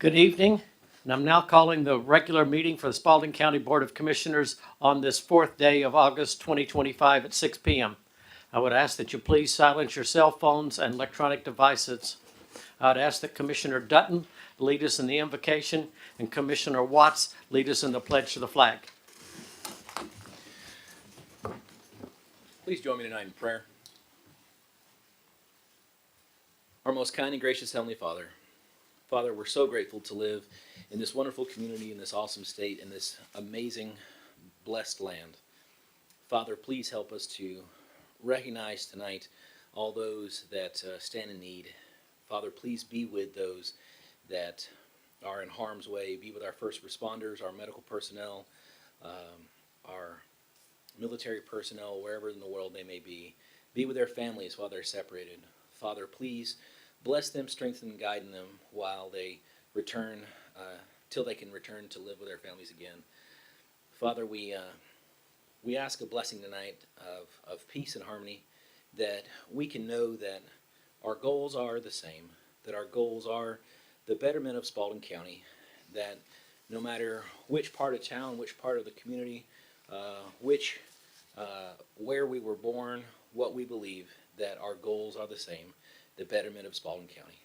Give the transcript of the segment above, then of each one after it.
Good evening, and I'm now calling the regular meeting for the Spalding County Board of Commissioners on this fourth day of August 2025 at 6 p.m. I would ask that you please silence your cell phones and electronic devices. I would ask that Commissioner Dutton lead us in the invocation and Commissioner Watts lead us in the pledge to the flag. Please join me tonight in prayer. Our most kind and gracious Heavenly Father, we're so grateful to live in this wonderful community, in this awesome state, in this amazing, blessed land. Father, please help us to recognize tonight all those that stand in need. Father, please be with those that are in harm's way. Be with our first responders, our medical personnel, our military personnel, wherever in the world they may be. Be with their families while they're separated. Father, please bless them, strengthen, and guide them while they return, till they can return to live with their families again. Father, we ask a blessing tonight of peace and harmony, that we can know that our goals are the same, that our goals are the betterment of Spalding County, that no matter which part of town, which part of the community, where we were born, what we believe, that our goals are the same, the betterment of Spalding County.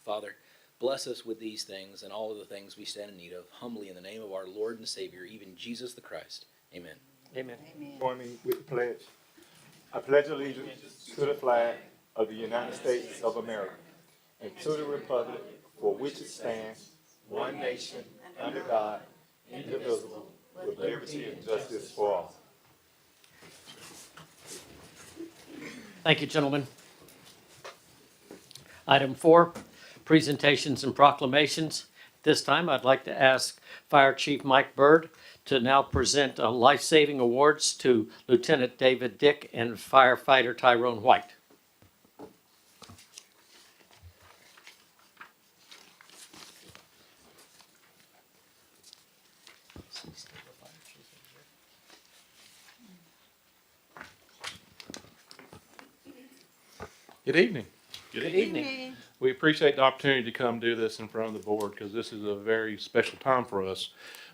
Father, bless us with these things and all of the things we stand in need of, humbly in the name of our Lord and Savior, even Jesus the Christ. Amen. Amen. Join me with the pledge. I pledge allegiance to the flag of the United States of America and to the republic for which it stands, one nation, under God, indivisible, with liberty and justice for all. Thank you, gentlemen. Item 4, presentations and proclamations. This time, I'd like to ask Fire Chief Mike Bird to now present life-saving awards to Lieutenant David Dick and firefighter Tyrone White. Good evening. Good evening. We appreciate the opportunity to come do this in front of the board because this is a very special time for us.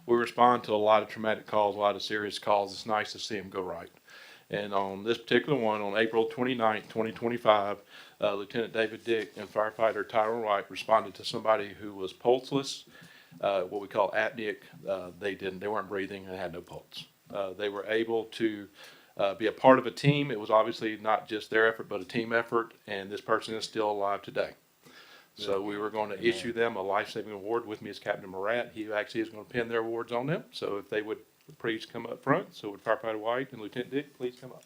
We respond to a lot of traumatic calls, a lot of serious calls. It's nice to see them go right. And on this particular one, on April 29th, 2025, Lieutenant David Dick and firefighter Tyrone White responded to somebody who was pulseless, what we call apneic. They weren't breathing and had no pulse. They were able to be a part of a team. It was obviously not just their effort, but a team effort, and this person is still alive today. So we were going to issue them a life-saving award. With me is Captain Morat. He actually is going to pin their awards on them. So if they would please come up front. So would Firefighter White and Lieutenant Dick please come up.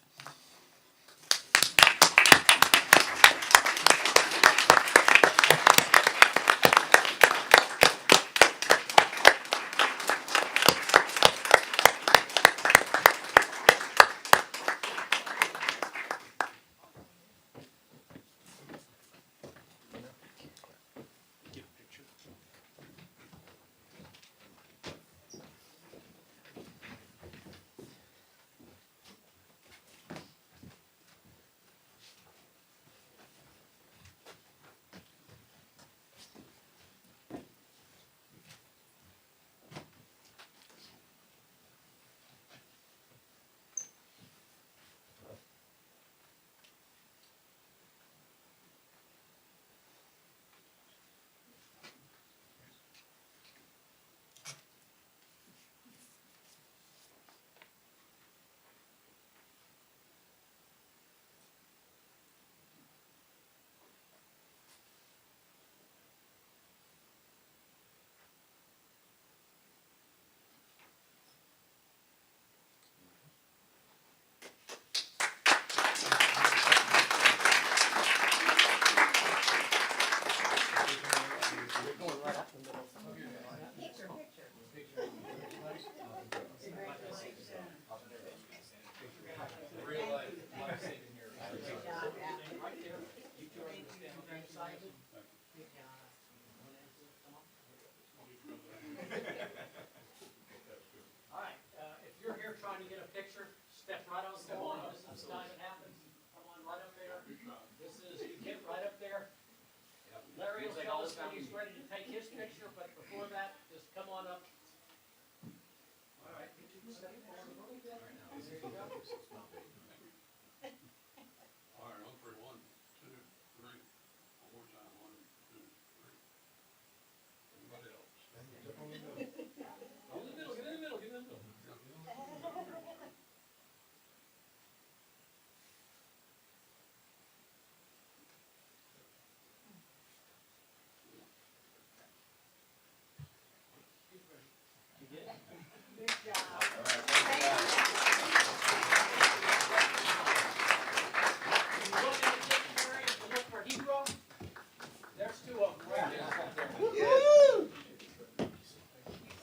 There's two of them right there.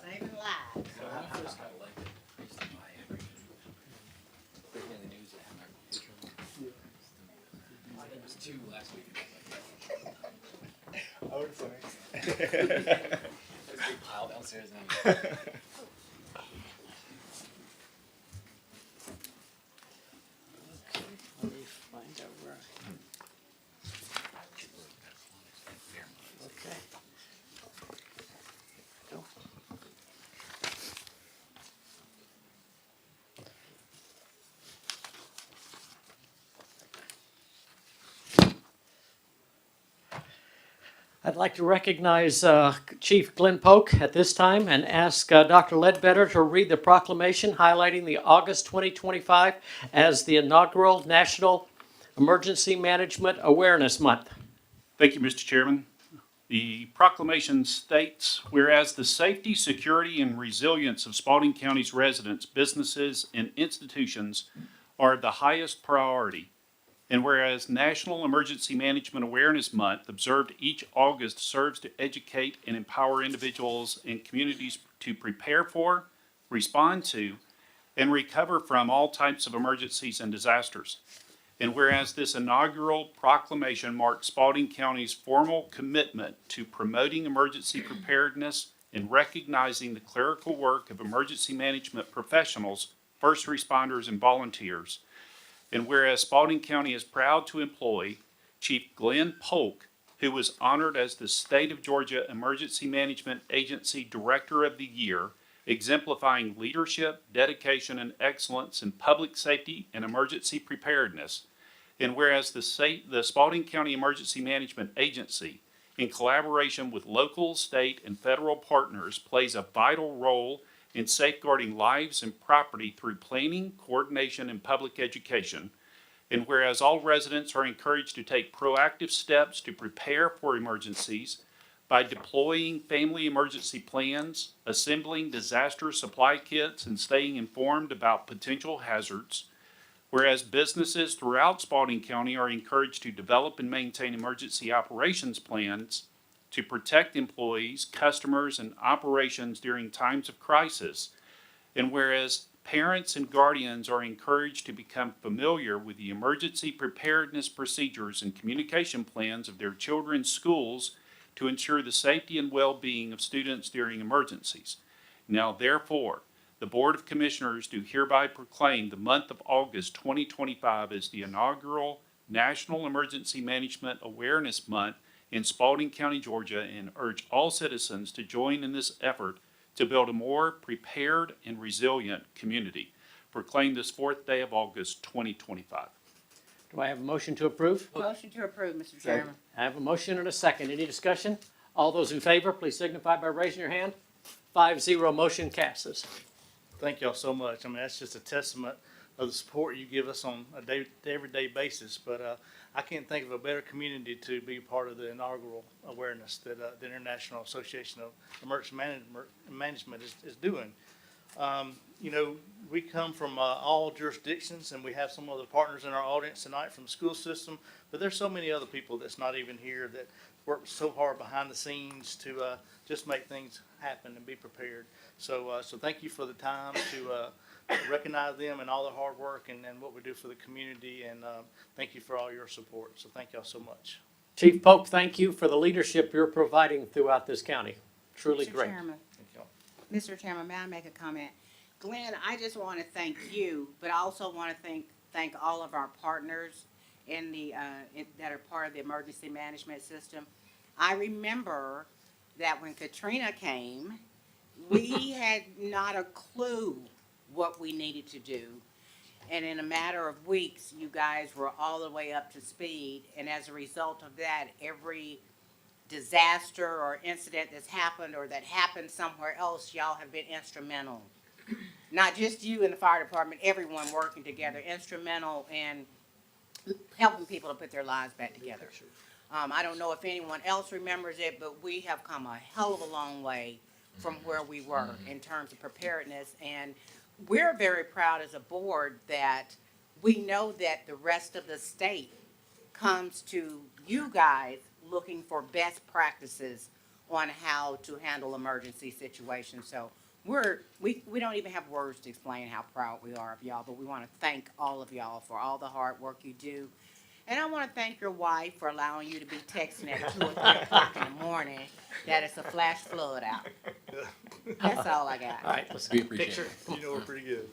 Saving lives. So when I first got elected, I used to buy every news that had my picture on it. There was two last week. I would say. There's a big pile downstairs now. Let me find out where. Okay. Go. I'd like to recognize Chief Glenn Polk at this time and ask Dr. Ledbetter to read the proclamation highlighting the August 2025 as the inaugural National Emergency Management Awareness Month. Thank you, Mr. Chairman. The proclamation states, whereas the safety, security, and resilience of Spalding County's residents, businesses, and institutions are the highest priority, and whereas National Emergency Management Awareness Month, observed each August, serves to educate and empower individuals and communities to prepare for, respond to, and recover from all types of emergencies and disasters. And whereas this inaugural proclamation marks Spalding County's formal commitment to promoting emergency preparedness and recognizing the clerical work of emergency management professionals, first responders, and volunteers. And whereas Spalding County is proud to employ Chief Glenn Polk, who was honored as the State of Georgia Emergency Management Agency Director of the Year, exemplifying leadership, dedication, and excellence in public safety and emergency preparedness. And whereas the Spalding County Emergency Management Agency, in collaboration with local, state, and federal partners, plays a vital role in safeguarding lives and property through planning, coordination, and public education. And whereas all residents are encouraged to take proactive steps to prepare for emergencies by deploying family emergency plans, assembling disaster supply kits, and staying informed about potential hazards. Whereas businesses throughout Spalding County are encouraged to develop and maintain emergency operations plans to protect employees, customers, and operations during times of crisis. And whereas parents and guardians are encouraged to become familiar with the emergency preparedness procedures and communication plans of their children's schools to ensure the safety and well-being of students during emergencies. Now, therefore, the Board of Commissioners do hereby proclaim the month of August 2025 as the inaugural National Emergency Management Awareness Month in Spalding County, Georgia, and urge all citizens to join in this effort to build a more prepared and resilient community. Proclaim this 4th day of August 2025. Do I have a motion to approve? Motion to approve, Mr. Chairman. I have a motion and a second. Any discussion? All those in favor, please signify by raising your hand. 5-0, motion passes. Thank y'all so much. I mean, that's just a testament of the support you give us on a everyday basis. But I can't think of a better community to be part of the inaugural awareness that the International Association of Emergency Management is doing. You know, we come from all jurisdictions, and we have some of the partners in our audience tonight from the school system. But there's so many other people that's not even here that work so hard behind the scenes to just make things happen and be prepared. So thank you for the time to recognize them and all their hard work and what we do for the community. And thank you for all your support. So thank y'all so much. Chief Polk, thank you for the leadership you're providing throughout this county. Truly Mr. great. Chairman, Thank y'all. Mr. Chairman, may I make a comment? Glenn, I just want to thank you, but I also want to thank all of our partners in the that are part of the emergency management system. I remember that when Katrina came, we had not a clue what we needed to do. And in a matter of weeks, you guys were all the way up to speed. And as a result of that, every disaster or incident that's happened or that happened somewhere else, y'all have been instrumental. Not just you in the fire department, everyone working together, instrumental in helping people to put their lives back together. I don't know if anyone else remembers it, but we have come a hell of a long way from where we were in terms of preparedness. And we're very proud as a board that we know that the rest of the state comes to you guys looking for best practices on how to handle emergency situations. So we don't even have words to explain how proud we are of y'all, but we want to thank all of y'all for all the hard work you do. And I want to thank your wife for allowing you to be texting at 2 or 3 o'clock in the morning that it's a flash flood out. That's all I got. All right, let's We get a appreciate picture. it. You know, we're pretty good.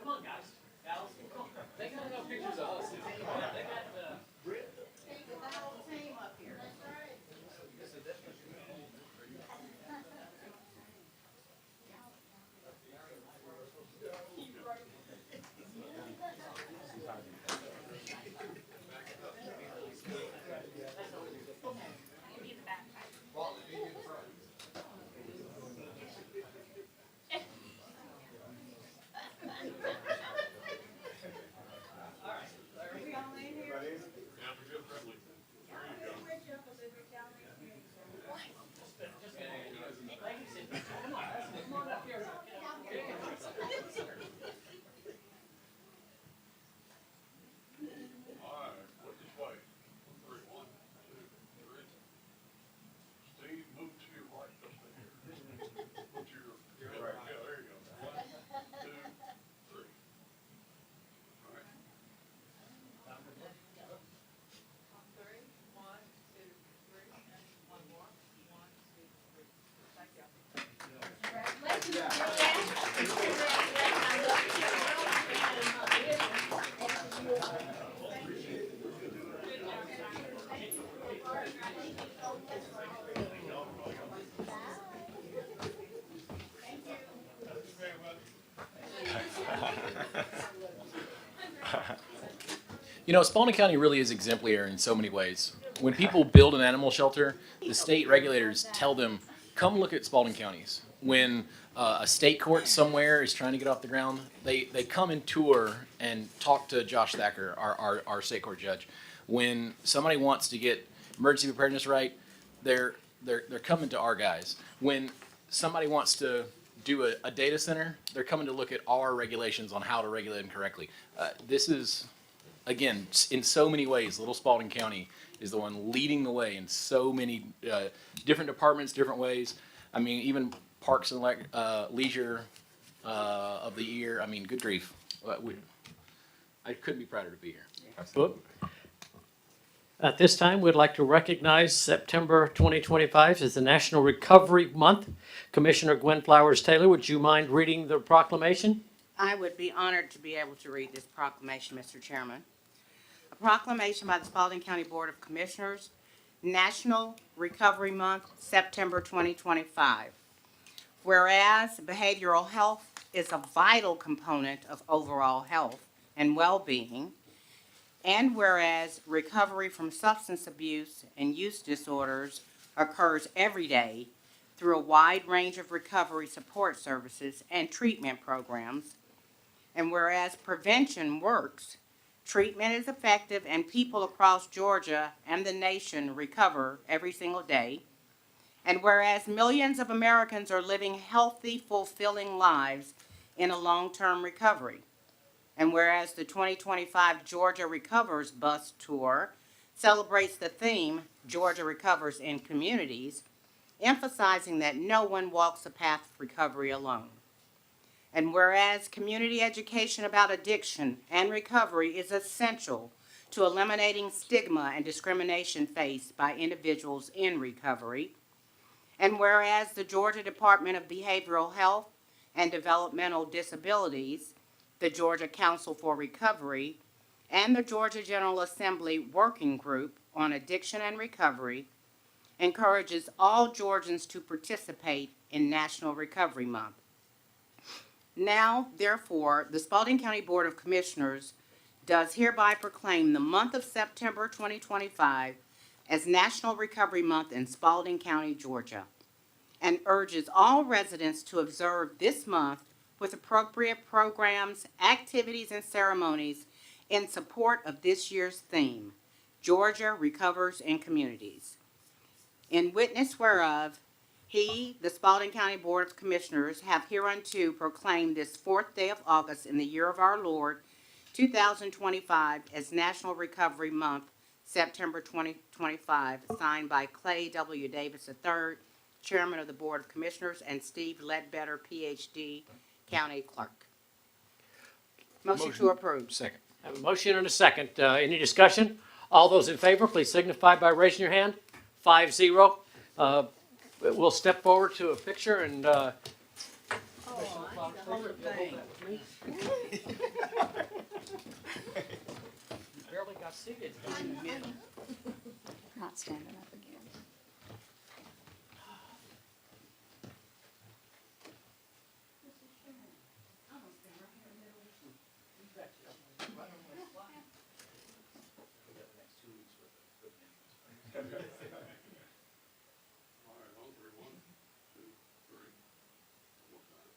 Come on, guys. Gals, come on. They got enough pictures of us. They got, Steve, move to your right just a hair. Put your, yeah, there you go. 1, 2, 3. All right. You know, Spalding County really is exemplary in so many ways. When people build an animal shelter, the state regulators tell them, come look at Spalding counties. When a state court somewhere is trying to get off the ground, they come and tour and talk to Josh Thacker, our state court judge. When somebody wants to get emergency preparedness right, they're coming to our guys. When somebody wants to do a data center, they're coming to look at our regulations on how to regulate them correctly. This is, again, in so many ways, Little Spalding County is the one leading the way in so many different departments, different ways. I mean, even Parks and Leisure of the Year. I mean, good grief. I couldn't be prouder to be here. Absolutely. At this time, we'd like to recognize September 2025 as the National Recovery Month. Commissioner Gwen Flowers Taylor, would you mind reading the proclamation? I would be honored to be able to read this proclamation, Mr. Chairman. A proclamation by the Spalding County Board of Commissioners, National Recovery Month, September 2025. Whereas behavioral health is a vital component of overall health and well-being, and whereas recovery from substance abuse and use disorders occurs every day through a wide range of recovery support services and treatment programs, and whereas prevention works, treatment is effective, and people across Georgia and the nation recover every single day, and whereas millions of Americans are living healthy, fulfilling lives in a long-term recovery, and whereas the 2025 Georgia Recovers Bus Tour celebrates the theme, Georgia Recovers in Communities, emphasizing that no one walks the path of recovery alone. And whereas community education about addiction and recovery is essential to eliminating stigma and discrimination faced by individuals in recovery, and whereas the Georgia Department of Behavioral Health and Developmental Disabilities, the Georgia Council for Recovery, and the Georgia General Assembly Working Group on Addiction and Recovery encourages all Georgians to participate in National Recovery Month. Now, therefore, the Spalding County Board of Commissioners does hereby proclaim the month of September 2025 as National Recovery Month in Spalding County, Georgia, and urges all residents to observe this month with appropriate programs, activities, and ceremonies in support of this year's theme, Georgia Recovers in Communities. In witness whereof, he, the Spalding County Board of Commissioners, have hereunto proclaimed this 4th day of August in the year of our Lord, 2025, as National Recovery Month, September 2025, signed by Clay W. Davis III, Chairman of the Board of Commissioners, and Steve Ledbetter, Ph.D., County Clerk. Motion to approve. Second. I have a motion and a second. Any discussion? All those in favor, please signify by raising your hand. 5-0. We'll step forward to a picture and, barely got seated. Not standing up again. All right, on three, 1, 2, 3. One more time.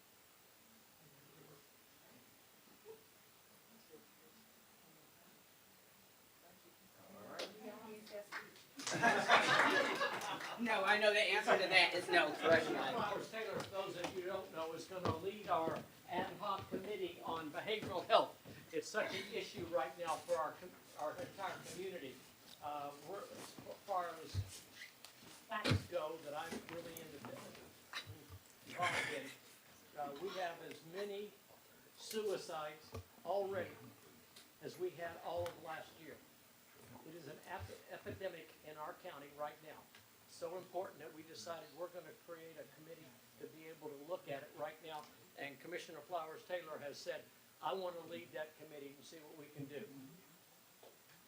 No, I know the answer to that is no. Flowers Taylor, for those of you who don't know, is going to lead our ad hoc committee on behavioral health. It's such an issue right now for our entire community. We're, as far as facts go, that I'm really involved in, we have as many suicides already as we had all of last year. It is an epidemic in our county right now. So important that we decided we're going to create a committee to be able to look at it right now. And Commissioner Flowers Taylor has said, I want to lead that committee and see what we can do.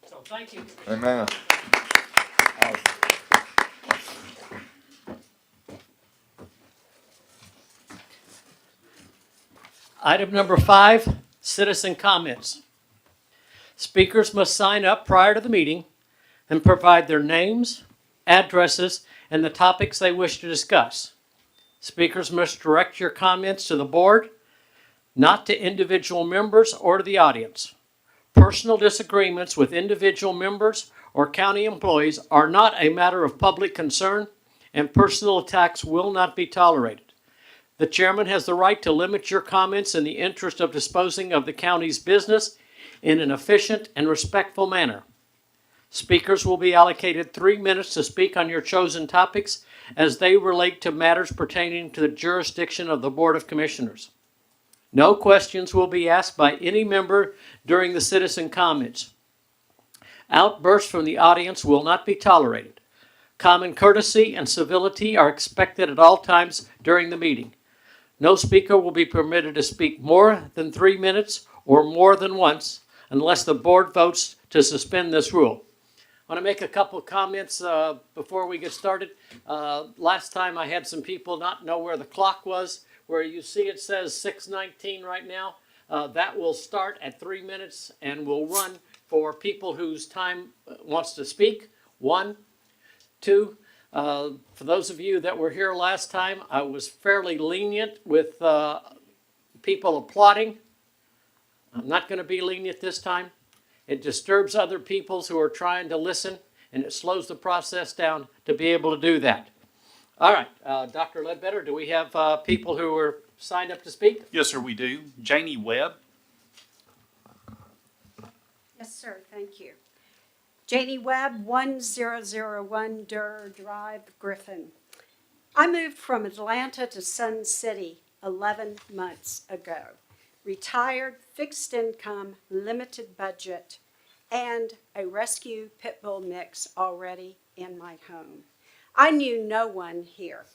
So thank you, Commissioner. Amen. Item number 5, citizen comments. Speakers must sign up prior to the meeting and provide their names, addresses, and the topics they wish to discuss. Speakers must direct your comments to the board, not to individual members or to the audience. Personal disagreements with individual members or county employees are not a matter of public concern, and personal attacks will not be tolerated. The chairman has the right to limit your comments in the interest of disposing of the county's business in an efficient and respectful manner. Speakers will be allocated 3 minutes to speak on your chosen topics as they relate to matters pertaining to the jurisdiction of the Board of Commissioners. No questions will be asked by any member during the citizen comments. Outbursts from the audience will not be tolerated. Common courtesy and civility are expected at all times during the meeting. No speaker will be permitted to speak more than 3 minutes or more than once unless the board votes to suspend this rule. I want to make a couple of comments before we get started. Last time I had some people not know where the clock was. Where you see it says 6:19 right now. That will start at 3 minutes and will run for people whose time wants to speak. 1, 2. For those of you that were here last time, I was fairly lenient with people applauding. I'm not going to be lenient this time. It disturbs other people who are trying to listen, and it slows the process down to be able to do that. All right, Dr. Ledbetter, do we have people who are signed up to speak? Yes, sir, we do. Janie Webb. Yes, sir, thank you. Janie Webb, 1001 Durr Drive, Griffin. I moved from Atlanta to Sun City 11 months ago. Retired, fixed income, limited budget, and a rescue pit bull mix already in my home. I knew no one here.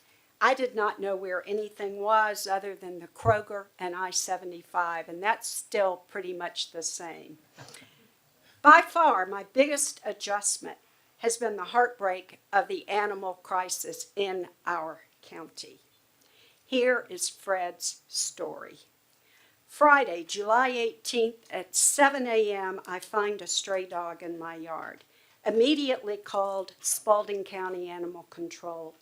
I did not know where anything was other than the Kroger and I-75, and that's still pretty much the same. By far, my biggest adjustment has been the heartbreak of the animal crisis in our county. Here is Fred's story. Friday, July 18th at 7 a.m., I find a stray dog in my yard. Immediately called Spalding County Animal Control.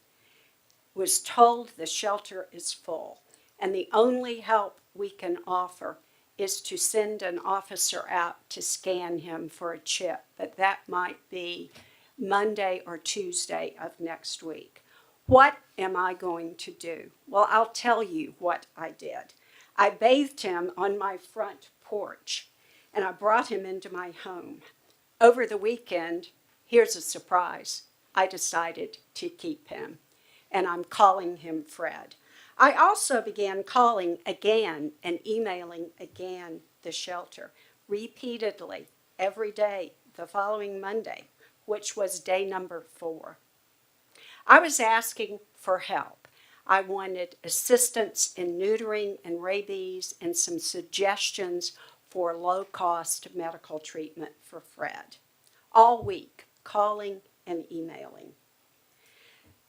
Was told the shelter is full, and the only help we can offer is to send an officer out to scan him for a chip, but that might be Monday or Tuesday of next week. What am I going to do? Well, I'll tell you what I did. I bathed him on my front porch, and I brought him into my home. Over the weekend, here's a surprise, I decided to keep him, and I'm calling him Fred. I also began calling again and emailing again the shelter repeatedly every day the following Monday, which was day number 4. I was asking for help. I wanted assistance in neutering and rabies and some suggestions for low-cost medical treatment for Fred. All week, calling and emailing.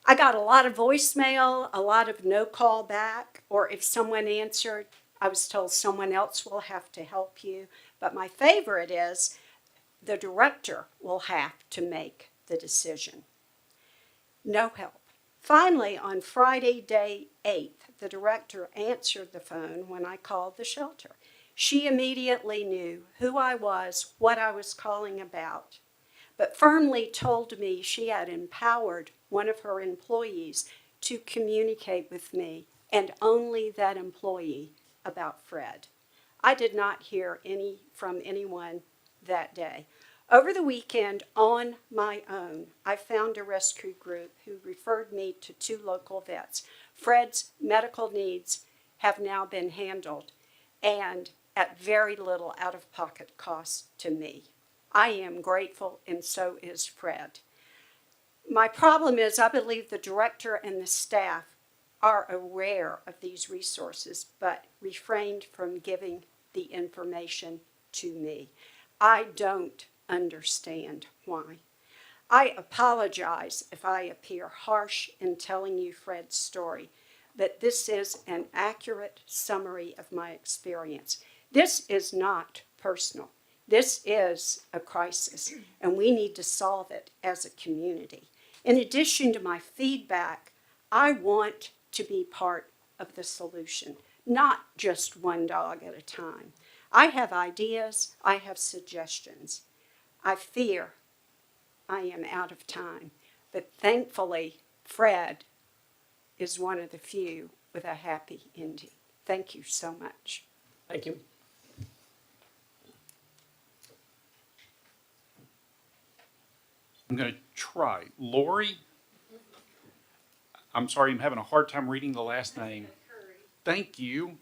I got a lot of voicemail, a lot of no call back, or if someone answered, I was told someone else will have to help you. But my favorite is the director will have to make the decision. No help. Finally, on Friday, day 8th, the director answered the phone when I called the shelter. She immediately knew who I was, what I was calling about, but firmly told me she had empowered one of her employees to communicate with me, and only that employee, about Fred. I did not hear from anyone that day. Over the weekend, on my own, I found a rescue group who referred me to 2 local vets. Fred's medical needs have now been handled, and at very little out-of-pocket cost to me. I am grateful, and so is Fred. My problem is I believe the director and the staff are aware of these resources, but refrained from giving the information to me. I don't understand why. I apologize if I appear harsh in telling you Fred's story, but this is an accurate summary of my experience. This is not personal. This is a crisis, and we need to solve it as a community. In addition to my feedback, I want to be part of the solution, not just one dog at a time. I have ideas, I have suggestions. I fear I am out of time, but thankfully, Fred is one of the few with a happy ending. Thank you so much. Thank you. I'm going to try. Lori? I'm sorry, I'm having a hard time reading the last name. Thank you.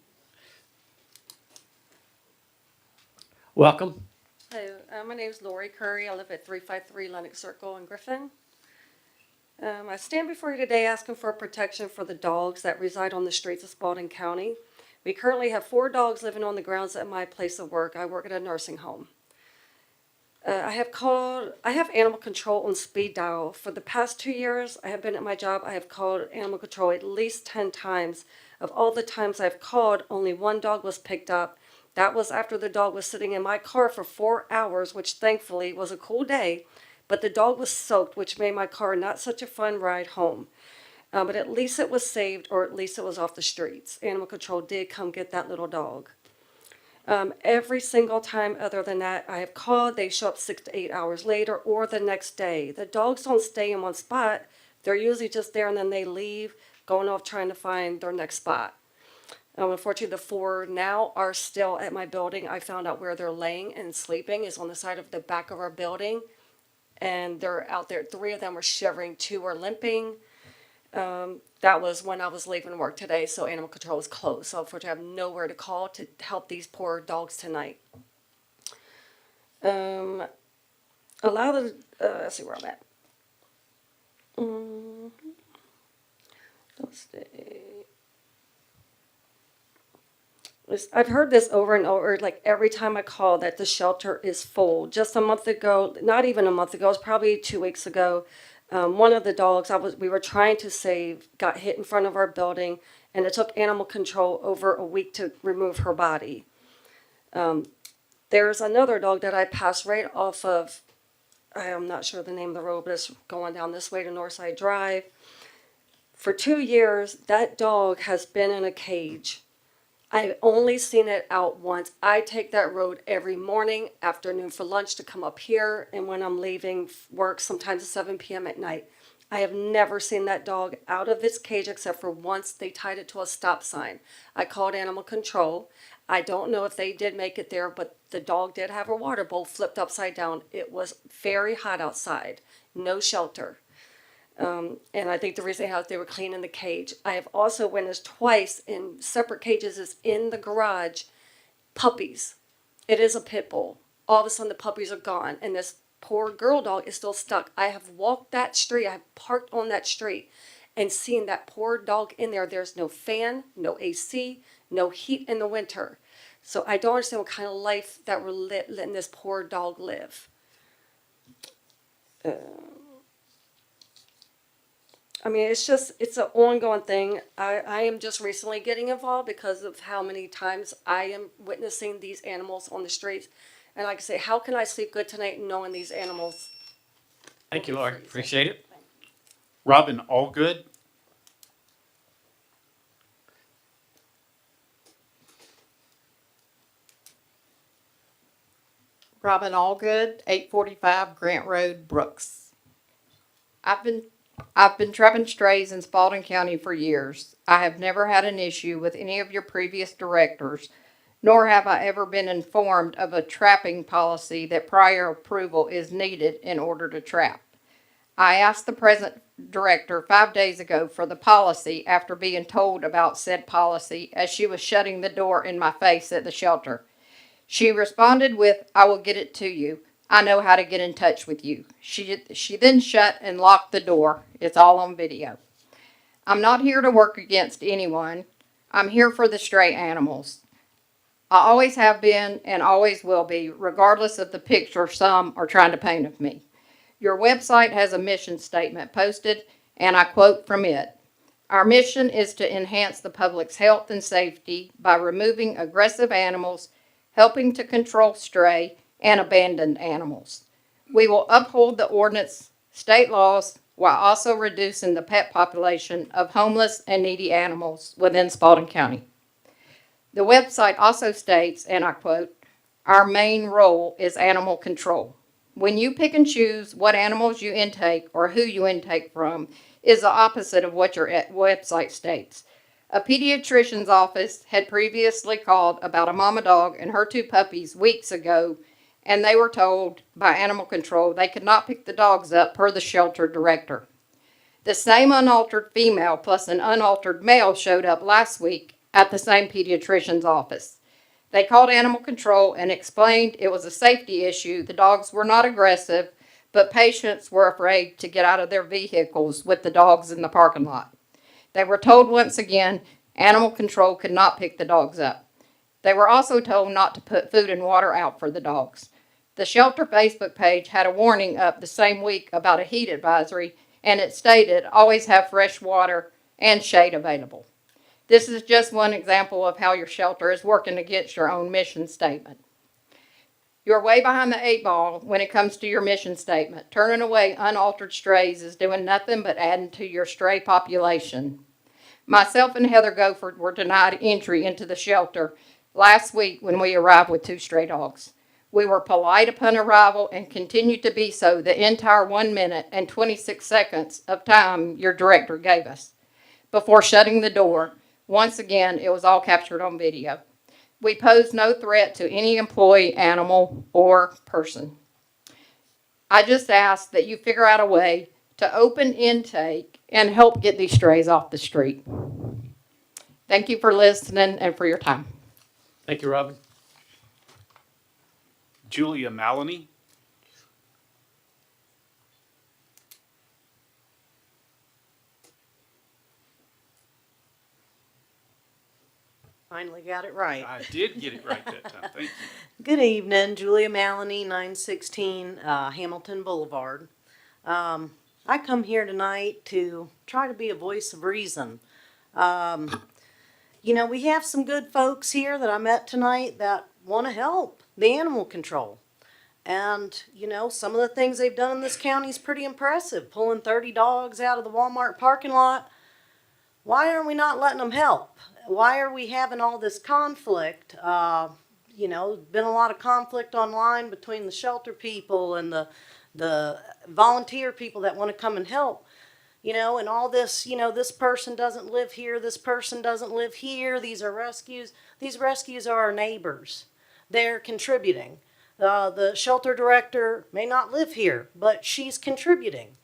Welcome. Hello, my name is Lori Curry. I live at 353 Lenox Circle in Griffin. I stand before you today asking for protection for the dogs that reside on the streets of Spalding County. We currently have 4 dogs living on the grounds at my place of work. I work at a nursing home. I have animal control on speed dial. For the past 2 years I have been at my job, I have called animal control at least 10 times. Of all the times I've called, only 1 dog was picked up. That was after the dog was sitting in my car for 4 hours, which thankfully was a cool day, but the dog was soaked, which made my car not such a fun ride home. But at least it was saved, or at least it was off the streets. Animal control did come get that little dog. Every single time other than that I have called, they show up 6 to 8 hours later or the next day. The dogs don't stay in one spot. They're usually just there and then they leave, going off trying to find their next spot. Unfortunately, the 4 now are still at my building. I found out where they're laying and sleeping is on the side of the back of our building. And they're out there. 3 of them are shivering, 2 are limping. That was when I was leaving work today, so animal control was closed. So unfortunately, I have nowhere to call to help these poor dogs tonight. Let's see where I'm at. Let's see. I've heard this over and over, like every time I call, that the shelter is full. Just a month ago, not even a month ago, it was probably 2 weeks ago. One of the dogs we were trying to save got hit in front of our building, and it took animal control over a week to remove her body. There's another dog that I passed right off of, I'm not sure the name of the road, but it's going down this way to Northside Drive. For 2 years, that dog has been in a cage. I've only seen it out once. I take that road every morning, afternoon for lunch to come up here, and when I'm leaving work, sometimes at 7 p.m. at night. I have never seen that dog out of its cage except for once they tied it to a stop sign. I called animal control. I don't know if they did make it there, but the dog did have a water bowl flipped upside down. It was very hot outside, no shelter. And I think the reason they were cleaning the cage. I have also witnessed twice in separate cages is in the garage, puppies. It is a pit bull. All of a sudden the puppies are gone and this poor girl dog is still stuck. I have walked that street, I have parked on that street and seen that poor dog in there. There's no fan, no AC, no heat in the winter. So I don't understand what kind of life that we're letting this poor dog live. I mean, it's an ongoing thing. I am just recently getting involved because of how many times I am witnessing these animals on the streets. And like I say, how can I sleep good tonight knowing these animals? Thank you, Lori. Appreciate it. Robin Allgood. Robin Allgood, 845 Grant Road, Brooks. I've been trapping strays in Spalding County for years. I have never had an issue with any of your previous directors, nor have I ever been informed of a trapping policy that prior approval is needed in order to trap. I asked the present director 5 days ago for the policy after being told about said policy as she was shutting the door in my face at the shelter. She responded with, "I will get it to you. I know how to get in touch with you." She then shut and locked the door. It's all on video. I'm not here to work against anyone. I'm here for the stray animals. I always have been and always will be, regardless of the picture some are trying to paint of me. Your website has a mission statement posted, and I quote from it. Our mission is to enhance the public's health and safety by removing aggressive animals, helping to control stray and abandoned animals. We will uphold the ordinance, state laws, while also reducing the pet population of homeless and needy animals within Spalding County. The website also states, and I quote, our main role is animal control. When you pick and choose what animals you intake or who you intake from is the opposite of what your website states. A pediatrician's office had previously called about a mama dog and her 2 puppies weeks ago, and they were told by animal control they could not pick the dogs up per the shelter director. The same unaltered female plus an unaltered male showed up last week at the same pediatrician's office. They called animal control and explained it was a safety issue. The dogs were not aggressive, but patients were afraid to get out of their vehicles with the dogs in the parking lot. They were told once again animal control could not pick the dogs up. They were also told not to put food and water out for the dogs. The shelter Facebook page had a warning up the same week about a heat advisory, and it stated always have fresh water and shade available. This is just one example of how your shelter is working against your own mission statement. You're way behind the 8 ball when it comes to your mission statement. Turning away unaltered strays is doing nothing but adding to your stray population. Myself and Heather Gofford were denied entry into the shelter last week when we arrived with 2 stray dogs. We were polite upon arrival and continued to be so the entire 1 minute and 26 seconds of time your director gave us. Before shutting the door, once again, it was all captured on video. We pose no threat to any employee, animal, or person. I just ask that you figure out a way to open intake and help get these strays off the street. Thank you for listening and for your time. Thank you, Robin. Julia Maloney. Finally got it right. I did get it right that time. Thank you. Good evening, Julia Maloney, 916 Hamilton Boulevard. I come here tonight to try to be a voice of reason. You know, we have some good folks here that I met tonight that want to help the animal control. And, you know, some of the things they've done in this county is pretty impressive. Pulling 30 dogs out of the Walmart parking lot. Why are we not letting them help? Why are we having all this conflict? You know, been a lot of conflict online between the shelter people and the volunteer people that want to come and help. You know, and all this, you know, this person doesn't live here, this person doesn't live here, these are rescues. These rescues are our neighbors. They're contributing. The shelter director may not live here, but she's contributing.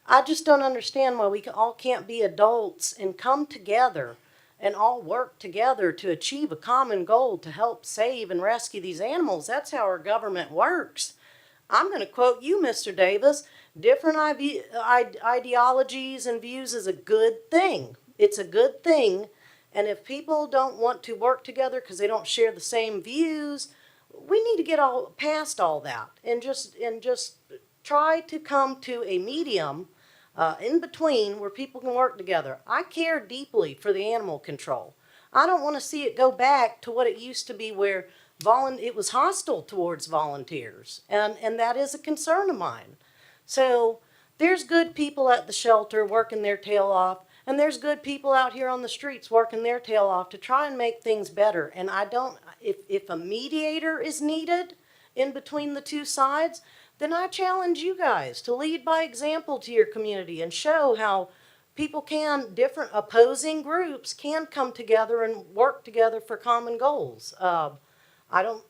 I just don't understand why we all can't be adults and come together and all work together to achieve a common goal to help save and rescue these animals. That's how our government works. I'm going to quote you, Mr. Davis. Different ideologies and views is a good thing. It's a good thing. And if people don't want to work together because they don't share the same views, we need to get all past all that and just try to come to a medium in between where people can work together. I care deeply for the animal control. I don't want to see it go back to what it used to be where it was hostile towards volunteers, and that is a concern of mine. So there's good people at the shelter working their tail off, and there's good people out here on the streets working their tail off to try and make things better. And if a mediator is needed in between the two sides, then I challenge you guys to lead by example to your community and show how different opposing groups can come together and work together for common goals. I don't,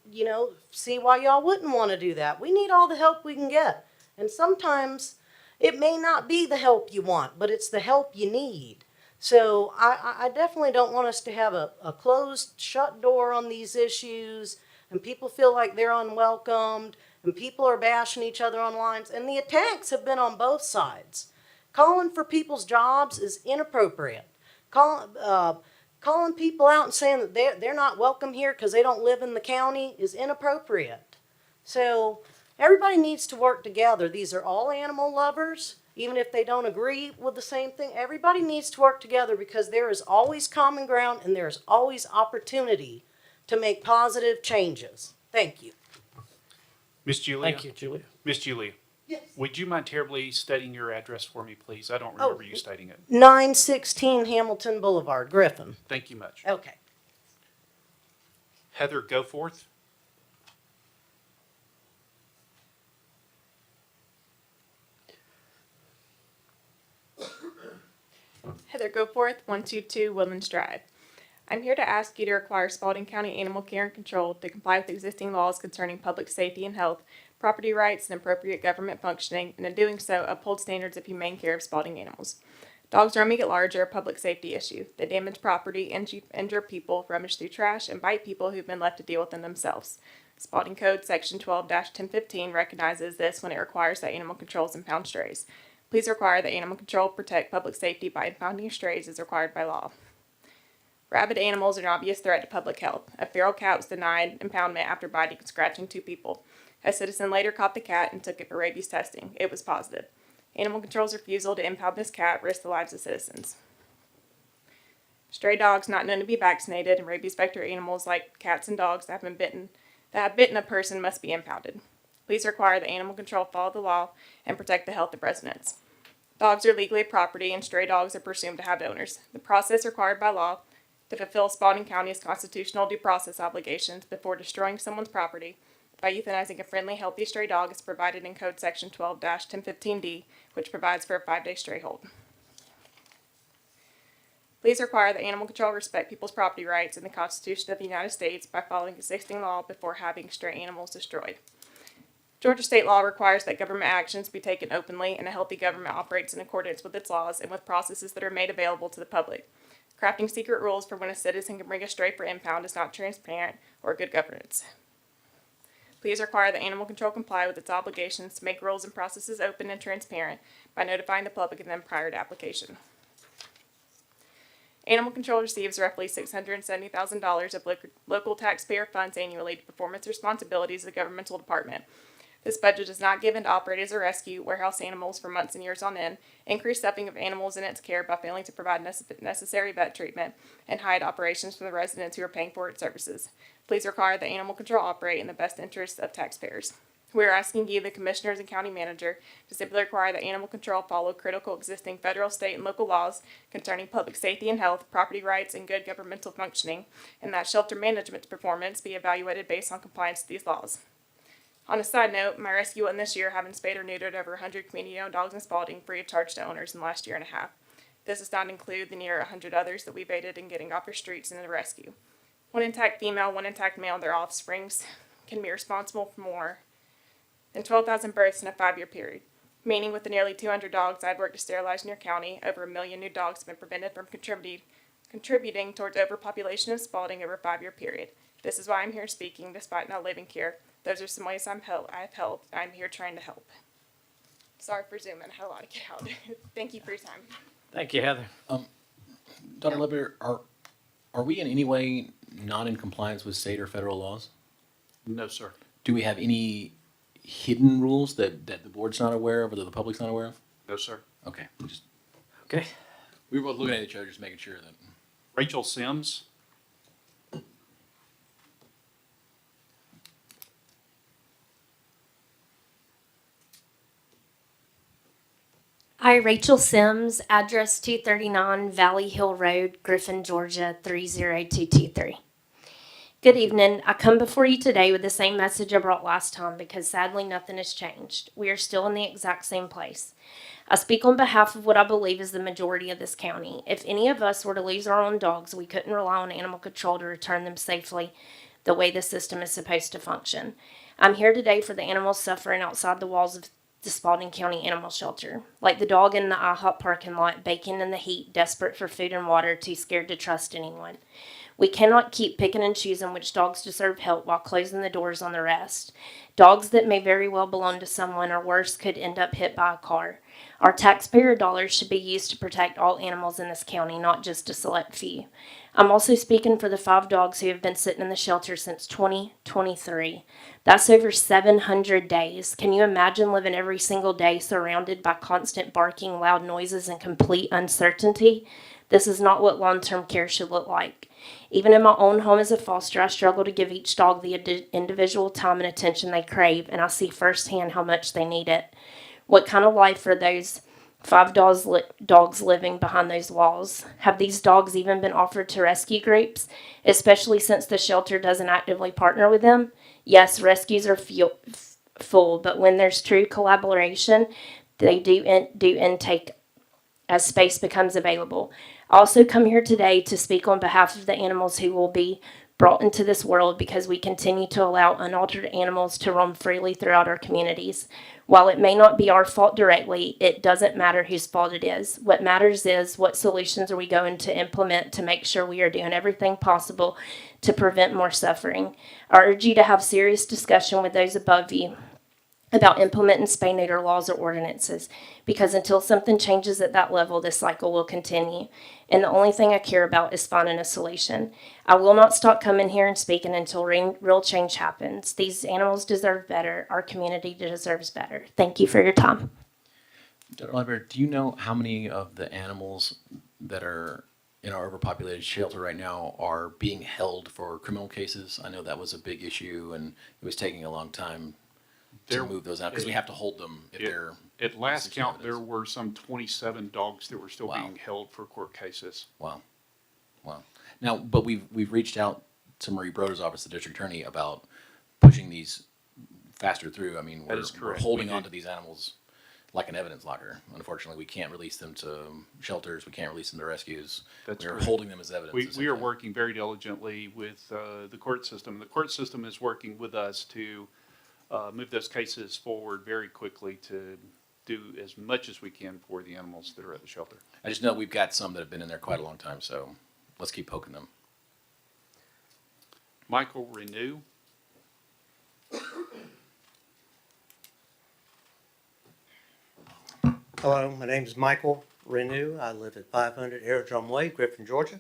see why y'all wouldn't want to do that. We need all the help we can get. And sometimes it may not be the help you want, but it's the help you need. So I definitely don't want us to have a closed, shut door on these issues, and people feel like they're unwelcomed, and people are bashing each other on lines. And the attacks have been on both sides. Calling for people's jobs is inappropriate. Calling people out and saying that they're not welcome here because they don't live in the county is inappropriate. So everybody needs to work together. These are all animal lovers, even if they don't agree with the same thing. Everybody needs to work together because there is always common ground and there is always opportunity to make positive changes. Thank you. Miss Julia? Thank you, Julia. Miss Julia? Yes. Would you mind terribly stating your address for me, please? I don't remember you stating it. 916 Hamilton Boulevard, Griffin. Thank you much. Okay. Heather Goforth? Heather Goforth, 122 Woodlands Drive. I'm here to ask you to require Spalding County Animal Care and Control to comply with existing laws concerning public safety and health, property rights, and appropriate government functioning, and in doing so, uphold standards of humane care of Spalding animals. Dogs roaming at large are a public safety issue. They damage property, injure people, rummage through trash, and bite people who've been left to deal with them themselves. Spalding Code Section 12-1015 recognizes this when it requires that animal controls impound strays. Please require that animal control protect public safety by impounding strays as required by law. Rabid animals are an obvious threat to public health. A feral cat was denied impoundment after biting and scratching 2 people. A citizen later caught the cat and took it for rabies testing. It was positive. Animal Control's refusal to impound this cat risked the lives of citizens. Stray dogs not known to be vaccinated and rabies vector animals like cats and dogs that have bitten a person must be impounded. Please require that Animal Control follow the law and protect the health of residents. Dogs are legally property and stray dogs are presumed to have owners. The process required by law to fulfill Spalding County's constitutional due process obligations before destroying someone's property by euthanizing a friendly, healthy stray dog is provided in Code Section 12-1015D, which provides for a 5-day stray hold. Please require that Animal Control respect people's property rights and the Constitution of the United States by following existing law before having stray animals destroyed. Georgia state law requires that government actions be taken openly, and a healthy government operates in accordance with its laws and with processes that are made available to the public. Crafting secret rules for when a citizen can bring a stray for impound is not transparent or good governance. Please require that Animal Control comply with its obligations to make rules and processes open and transparent by notifying the public of them prior to application. Animal Control receives roughly $670,000 of local taxpayer funds annually to perform its responsibilities as a governmental department. This budget does not give in to operate as a rescue, warehouse animals for months and years on end, increase stuffing of animals in its care by failing to provide necessary vet treatment, and hide operations from the residents who are paying for its services. Please require that animal control operate in the best interests of taxpayers. We are asking you, the commissioners and county manager, to simply require that animal control follow critical existing federal, state, and local laws concerning public safety and health, property rights, and good governmental functioning, and that shelter management performance be evaluated based on compliance to these laws. On a side note, my rescue won this year, having spayed or neutered over 100 community-owned dogs in Spalding free of charge to owners in the last year and a half. This does not include the near 100 others that we've aided in getting off our streets in the rescue. One intact female, one intact male, and their offsprings can be responsible for more than 12,000 births in a 5-year period. Meaning with the nearly 200 dogs I've worked to sterilize in your county, over 1 million new dogs have been prevented from contributing towards overpopulation of Spalding over a 5-year period. This is why I'm here speaking, despite not living here. Those are some ways I've helped. I'm here trying to help. Sorry for zooming. I had a lot to get out. Thank you for your time. Thank you, Heather. Dr. Levitt, are we in any way not in compliance with state or federal laws? No, sir. Do we have any hidden rules that the board's not aware of or that the public's not aware of? No, sir. Okay, Okay. we were both looking at each other, just making sure that. Rachel Sims. Hi, Rachel Sims, address 239 Valley Hill Road, Griffin, Georgia 30223. Good evening. I come before you today with the same message I brought last time because sadly nothing has changed. We are still in the exact same place. I speak on behalf of what I believe is the majority of this county. If any of us were to lose our own dogs, we couldn't rely on animal control to return them safely the way the system is supposed to function. I'm here today for the animals suffering outside the walls of the Spalding County Animal Shelter, like the dog in the IHOP parking lot, baking in the heat, desperate for food and water, too scared to trust anyone. We cannot keep picking and choosing which dogs deserve help while closing the doors on the rest. Dogs that may very well belong to someone or worse could end up hit by a car. Our taxpayer dollars should be used to protect all animals in this county, not just a select few. I'm also speaking for the 5 dogs who have been sitting in the shelter since 2023. That's over 700 days. Can you imagine living every single day surrounded by constant barking, loud noises, and complete uncertainty? This is not what long-term care should look like. Even in my own home as a foster, I struggle to give each dog the individual time and attention they crave, and I see firsthand how much they need it. What kind of life are those 5 dogs living behind those walls? Have these dogs even been offered to rescue groups, especially since the shelter doesn't actively partner with them? Yes, rescues are full, but when there's true collaboration, they do intake as space becomes available. I also come here today to speak on behalf of the animals who will be brought into this world because we continue to allow unaltered animals to roam freely throughout our communities. While it may not be our fault directly, it doesn't matter whose fault it is. What matters is what solutions are we going to implement to make sure we are doing everything possible to prevent more suffering. I urge you to have serious discussion with those above you about implementing spay-neuter laws or ordinances, because until something changes at that level, this cycle will continue. And the only thing I care about is finding a solution. I will not stop coming here and speaking until real change happens. These animals deserve better. Our community deserves better. Thank you for your time. Dr. Levitt, do you know how many of the animals that are in our overpopulated shelter right now are being held for criminal cases? I know that was a big issue and it was taking a long time to move those out because we have to hold them if they're. At last count, there were some 27 dogs that were still Wow. being held for court cases. Wow. Now, but we've reached out to Marie Broder's office, the district attorney, about pushing these faster through. I mean, That we're is correct. holding We on did. to these animals like an evidence locker. Unfortunately, we can't release them to shelters. We can't release them to rescues. That's We're correct. holding them as evidence. We are essentially. working very diligently with the court system. The court system is working with us to move those cases forward very quickly to do as much as we can for the animals that are at the shelter. I just know we've got some that have been in there quite a long time, so let's keep poking them. Michael Renew. Hello, my name is Michael Renew. I live at 500 Aerodrome Way, Griffin, Georgia.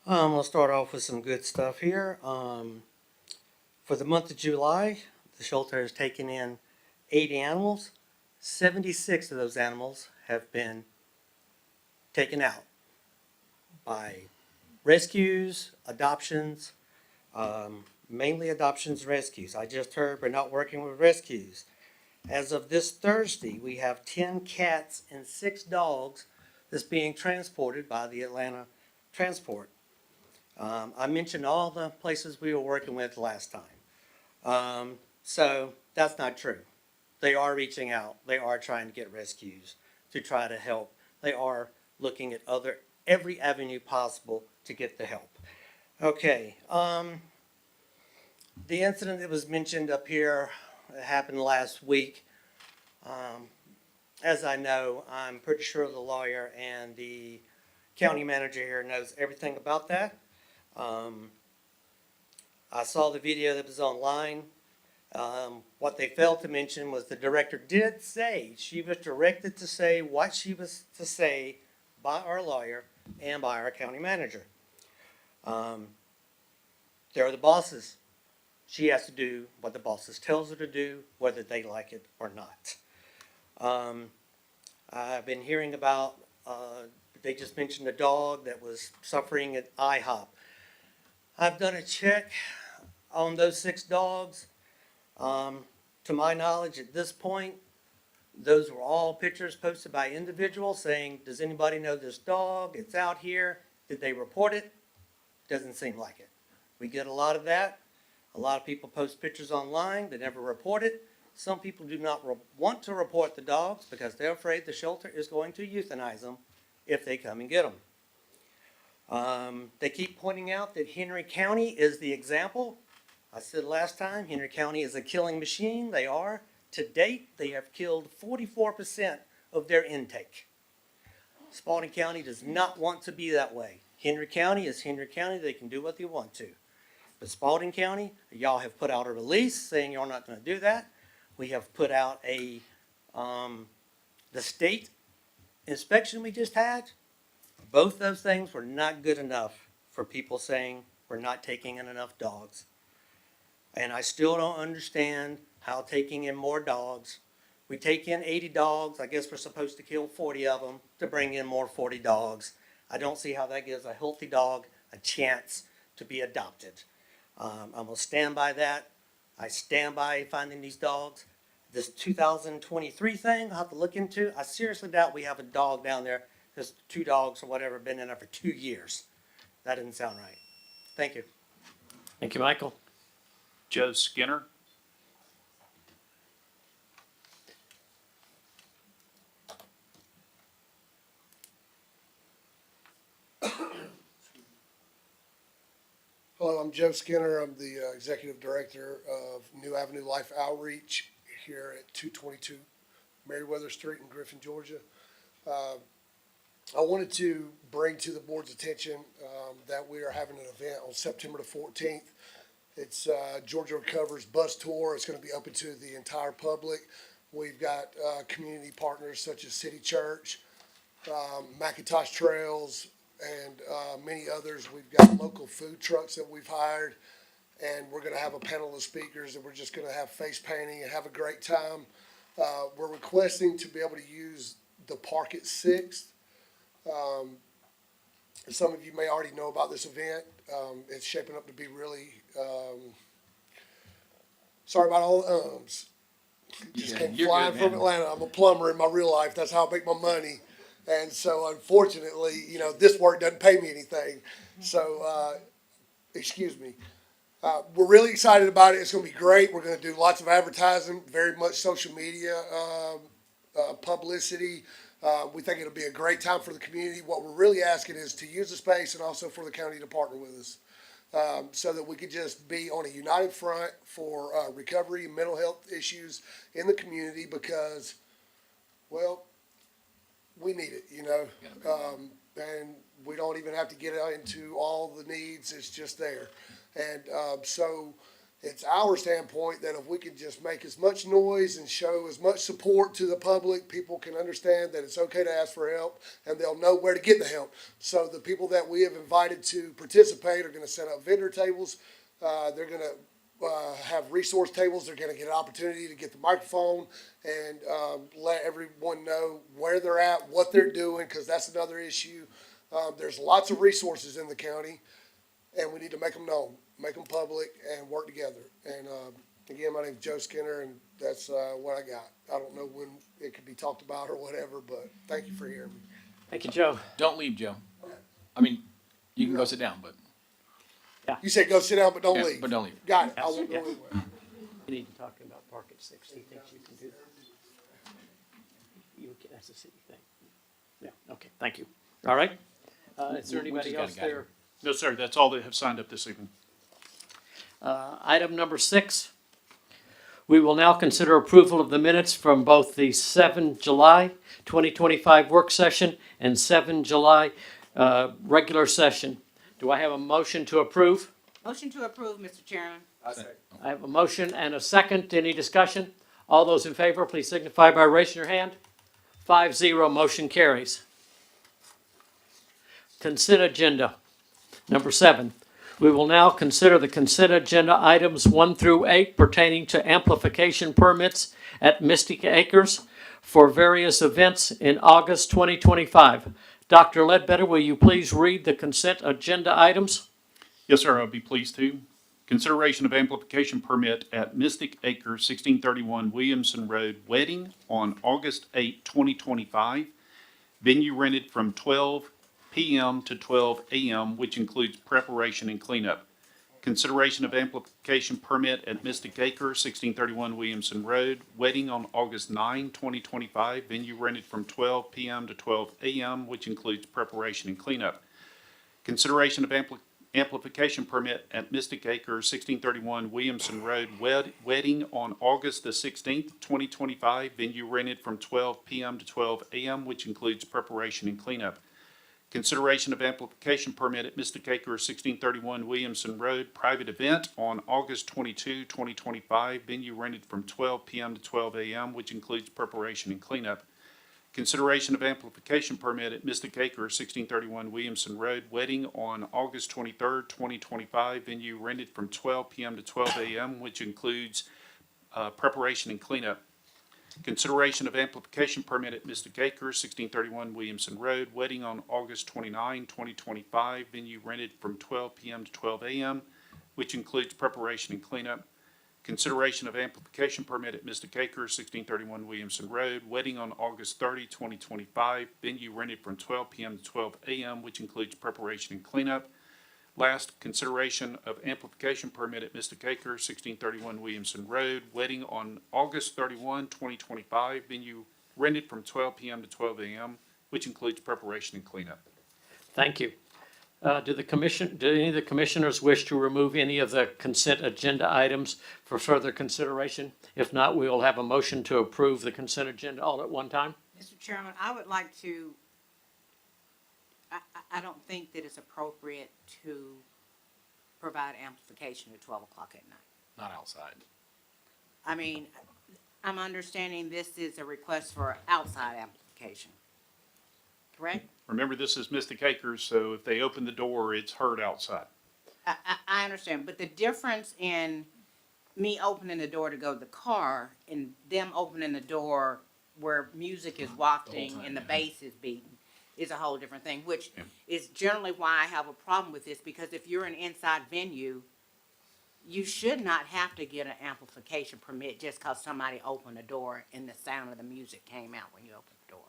We'll start off with some good stuff here. For the month of July, The shelter has taken in 80 animals. 76 of those animals have been taken out by rescues, adoptions, mainly adoptions and rescues. I just heard we're not working with rescues. As of this Thursday, we have 10 cats and 6 dogs that's being transported by the Atlanta Transport. I mentioned all the places we were working with last time. So that's not true. They are reaching out. They are trying to get rescues to try to help. They are looking at every avenue possible to get the help. Okay. The incident that was mentioned up here happened last week. As I know, I'm pretty sure the lawyer and the county manager here knows everything about that. I saw the video that was online. What they failed to mention was the director did say, she was directed to say what she was to say by our lawyer and by our county manager. They're the bosses. She has to do what the bosses tells her to do, whether they like it or not. I've been hearing about, they just mentioned a dog that was suffering at IHOP. I've done a check on those 6 dogs. To my knowledge, at this point, those were all pictures posted by individuals saying, does anybody know this dog? It's out here. Did they report it? Doesn't seem like it. We get a lot of that. A lot of people post pictures online. They never report it. Some people do not want to report the dogs because they're afraid the shelter is going to euthanize them if they come and get them. They keep pointing out that Henry County is the example. I said last time, Henry County is a killing machine. They are. To date, they have killed 44% of their intake. Spalding County does not want to be that way. Henry County is Henry County. They can do what they want to. But Spalding County, y'all have put out a release saying you're not going to do that. We have put out the state inspection we just had. Both those things were not good enough for people saying we're not taking in enough dogs. And I still don't understand how taking in more dogs, we take in 80 dogs, I guess we're supposed to kill 40 of them to bring in more 40 dogs. I don't see how that gives a healthy dog a chance to be adopted. I'm going to stand by that. I stand by finding these dogs. This 2023 thing I'll have to look into. I seriously doubt we have a dog down there. There's 2 dogs or whatever been in there for 2 years. That doesn't sound right. Thank you. Thank you, Michael. Joe Skinner. Hello, I'm Joe Skinner. I'm the Executive Director of New Avenue Life Outreach here at 222 Meriwether Street in Griffin, Georgia. I wanted to bring to the board's attention that we are having an event on September the 14th. It's Georgia Recovers Bus Tour. It's going to be open to the entire public. We've got community partners such as City Church, Macintosh Trails, and many others. We've got local food trucks that we've hired, and we're going to have a panel of speakers, and we're just going to have face painting and have a great time. We're requesting to be able to use the park at 6th. Some of you may already know about this event. It's shaping up to be really, sorry about all the ums. Just came flying from Atlanta. I'm a plumber in my real life. That's how I make my money. And so unfortunately, this work doesn't pay me anything. So, excuse me. We're really excited about it. It's going to be great. We're going to do lots of advertising, very much social media publicity. We think it'll be a great time for the community. What we're really asking is to use the space and also for the county to partner with us so that we could just be on a united front for recovery and mental health issues in the community because, well, we need it, and we don't even have to get into all the needs. It's just there. And so it's our standpoint that if we can just make as much noise and show as much support to the public, people can understand that it's okay to ask for help and they'll know where to get the help. So the people that we have invited to participate are going to set up vendor tables. They're going to have resource tables. They're going to get an opportunity to get the microphone and let everyone know where they're at, what they're doing, because that's another issue. There's lots of resources in the county, and we need to make them known, make them public, and work together. And again, my name's Joe Skinner, and that's what I got. I don't know when it could be talked about or whatever, but thank you for hearing me. Thank you, Joe. Don't leave, Joe. I mean, you can go sit down, but You said go sit down, but don't yeah, leave. but don't leave. Got it. I won't Yeah. go anywhere. You need to talk about Park at 6. He thinks you can do that. That's a city thing. Yeah, okay, thank you. All right. Is there We anybody just got a else guy there? No, sir, that's all that have signed up this evening. Item number 6, we will now consider approval of the minutes from both the 7 July 2025 work session and 7 July regular session. Do I have a motion to approve? Motion to approve, Mr. Chairman. I have a motion and a second. Any discussion? All those in favor, please signify by raising your hand. 5-0, motion carries. Consent agenda. Number 7, we will now consider the consent agenda items 1 through 8 pertaining to amplification permits at Mystic Acres for various events in August 2025. Dr. Ledbetter, will you please read the consent agenda items? Yes, sir, I'll be pleased to. Consideration of amplification permit at Mystic Acres, 1631 Williamson Road, wedding on August 8, 2025. Venue rented from 12 p.m. to 12 a.m., which includes preparation and cleanup. Consideration of amplification permit at Mystic Acres, 1631 Williamson Road, wedding on August 9, 2025. Venue rented from 12 p.m. to 12 a.m., which includes preparation and cleanup. Consideration of amplification permit at Mystic Acres, 1631 Williamson Road, wedding on August the 16th, 2025. Venue rented from 12 p.m. to 12 a.m., which includes preparation and cleanup. Consideration of amplification permit at Mystic Acres, 1631 Williamson Road, private event on August 22, 2025. Venue rented from 12 p.m. to 12 a.m., which includes preparation and cleanup. Consideration of amplification permit at Mystic Acres, 1631 Williamson Road, wedding on August 23, 2025. Venue rented from 12 p.m. to 12 a.m., which includes preparation and cleanup. Consideration of amplification permit at Mystic Acres, 1631 Williamson Road, wedding on August 29, 2025. Venue rented from 12 p.m. to 12 a.m., which includes preparation and cleanup. Consideration of amplification permit at Mystic Acres, 1631 Williamson Road, wedding on August 30, 2025. Venue rented from 12 p.m. to 12 a.m., which includes preparation and cleanup. Last, consideration of amplification permit at Mystic Acres, 1631 Williamson Road, wedding on August 31, 2025. Venue rented from 12 p.m. to 12 a.m., which includes preparation and cleanup. Thank you. Do any of the commissioners wish to remove any of the consent agenda items for further consideration? If not, we will have a motion to approve the consent agenda all at one time. Mr. Chairman, I would like to, I don't think that it's appropriate to provide amplification at 12 o'clock at night. Not outside. I mean, I'm understanding this is a request for outside amplification, correct? Remember, this is Mystic Acres, so if they open the door, it's heard outside. I understand, but the difference in me opening the door to go to the car and them opening the door where music is wafting and the bass is beating is a whole different thing, which is generally why I have a problem with this, because if you're an inside venue, you should not have to get an amplification permit just because somebody opened the door and the sound of the music came out when you opened the door.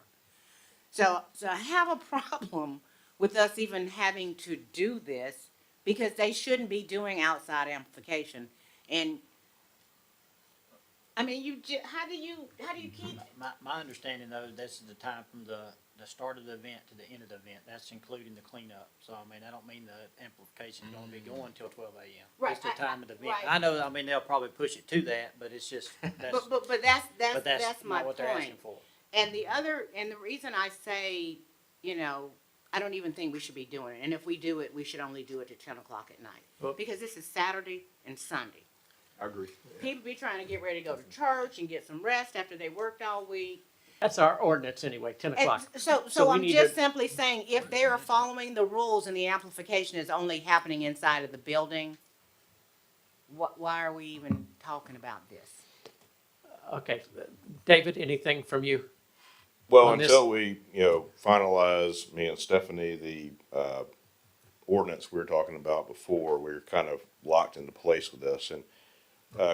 So I have a problem with us even having to do this, because they shouldn't be doing outside amplification. And I mean, how do you keep? My understanding though, this is the time from the start of the event to the end of the event. That's including the cleanup. So I mean, I don't mean the amplification is gonna be going till 12 a.m. Right, It's the time of the event. right. I know, I mean, they'll probably push it to that, but it's just, that's, But that's my not what they're point. asking for. And the reason I say, you know, I don't even think we should be doing it. And if we do it, we should only do it at 10 o'clock at night. Well- Because this is Saturday and Sunday. I agree. People be trying to get ready to go to church and get some rest after they worked all week. That's our ordinance anyway, 10 And o'clock. so we I'm need just to- simply saying, if they are following the rules and the amplification is only happening inside of the building, why are we even talking about this? Okay, David, anything from you? Well, On this- until we, finalize, me and Stephanie, the ordinance we were talking about before, we were kind of locked into place with this. And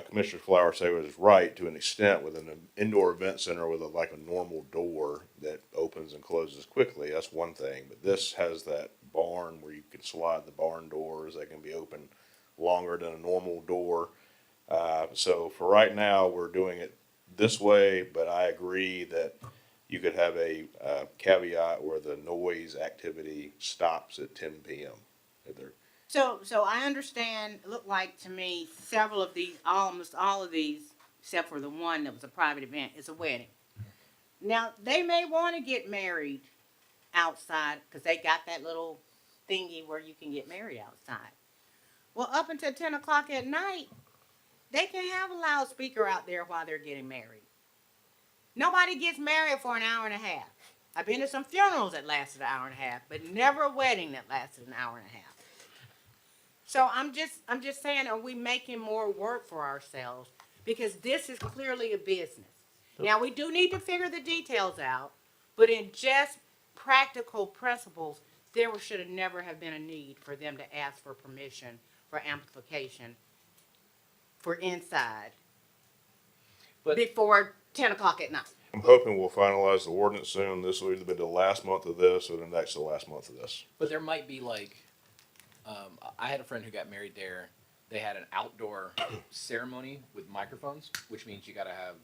Commissioner Flower said it was right to an extent with an indoor event center with like a normal door that opens and closes quickly. That's one thing. But this has that barn where you can slide the barn doors. They can be open longer than a normal door. So for right now, we're doing it this way, but I agree that you could have a caveat where the noise activity stops at 10 p.m. If they're So I understand, it looked like to me, several of these, almost all of these, except for the one that was a private event, is a wedding. Now, they may want to get married outside, because they got that little thingy where you can get married outside. Well, up until 10 o'clock at night, they can have a loudspeaker out there while they're getting married. Nobody gets married for an hour and a half. I've been to some funerals that lasted an hour and a half, but never a wedding that lasted an hour and a half. So I'm just saying, are we making more work for ourselves? Because this is clearly a business. Now, we do need to figure the details out, but in just practical principles, there should have never have been a need for them to ask for permission for amplification for inside But- before 10 o'clock at night. I'm hoping we'll finalize the ordinance soon. This will either be the last month of this or the next to the last month of this. But there might be like, I had a friend who got married there. They had an outdoor ceremony with microphones, which means you gotta have,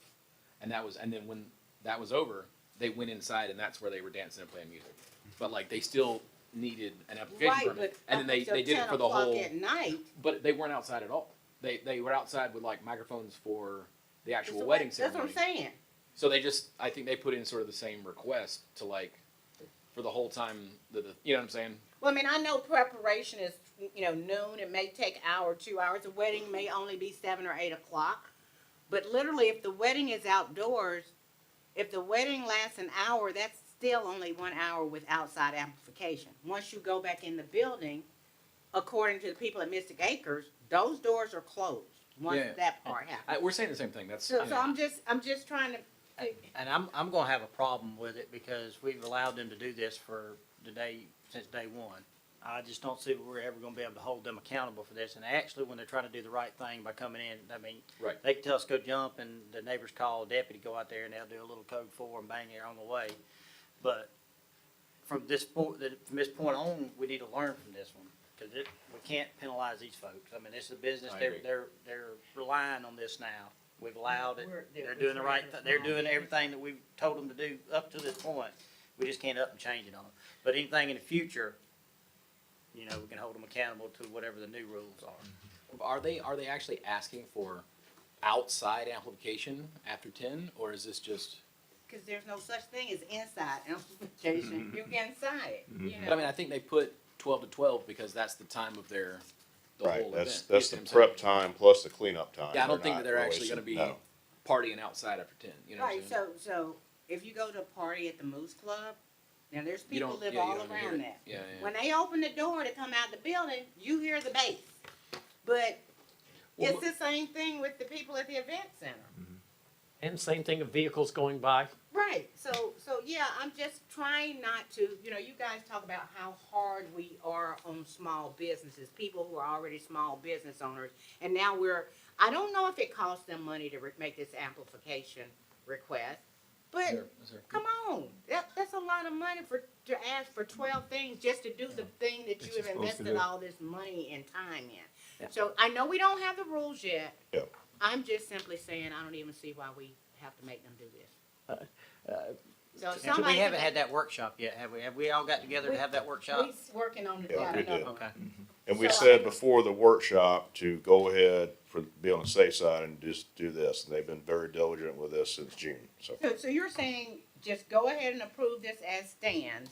and then when that was over, they went inside and that's where they were dancing and playing music. But like, they still needed an application Right, permit. but And then they did it for the 10 o'clock whole, at night. but they weren't outside at all. They were outside with like microphones for the actual That's wedding what ceremony. I'm saying. So I think they put in sort of the same request to like, for the whole time, you know what I'm saying? Well, I mean, I know preparation is, noon. It may take an hour, 2 hours. The wedding may only be 7 or 8 o'clock. But literally, if the wedding is outdoors, if the wedding lasts an hour, that's still only 1 hour with outside amplification. Once you go back in the building, according to the people at Mystic Acres, those doors are closed once Yeah. that part happens. We're saying the same thing. That's So I'm just trying to. And I'm gonna have a problem with it because we've allowed them to do this since day one. I just don't see we're ever gonna be able to hold them accountable for this. And actually, when they're trying to do the right thing by coming in, I mean, Right. they can tell us go jump and the neighbors call a deputy, go out there and they'll do a little code 4 and bang it on the way. But from this point on, we need to learn from this one. Cause we can't penalize these folks. I mean, this is a business, I they're agree. relying on this now. We've allowed it, They're they're doing the right, trying to- they're doing everything that we've told them to do up to this point. We just can't up and change it on them. But anything in the future, we can hold them accountable to whatever the new rules are. Are they actually asking for outside amplification after 10, or is this just? Because there's no such thing as inside amplification. You get inside it. But I mean, I think they put 12 to 12 because that's the time of the Right, whole that's event. the You see what I'm saying? prep time plus the cleanup time. Yeah, I don't think that not they're actually going to be releasing- partying outside after 10. You know what I'm Right, saying? so if you go to a party at the Moose Club, now there's You people don't- live yeah, you all don't hear around it. that. Yeah, yeah. When they open the door to come out the building, you hear the bass. But Well, it's the same thing with the people at the event center. And same thing of vehicles going by. Right, so yeah, I'm just trying not to, you guys talk about how hard we are on small businesses, people who are already small business owners. And now I don't know if it costs them money to make this amplification request, but Is there- come on, that's a lot of money to ask for 12 things just to do the thing that you have invested all this money and time in. Yeah. So I know we don't have the rules yet. Yeah. I'm just simply saying, I don't even see why we have to make them do this. So And we somebody. haven't had that workshop yet, have we? Have we all got together to have that workshop? We're working on it. Yeah, we did. Okay. And we So, said before the workshop to go ahead be on the safe side and just do this. And they've been very diligent with this since June, so. So you're saying just go ahead and approve this as stands.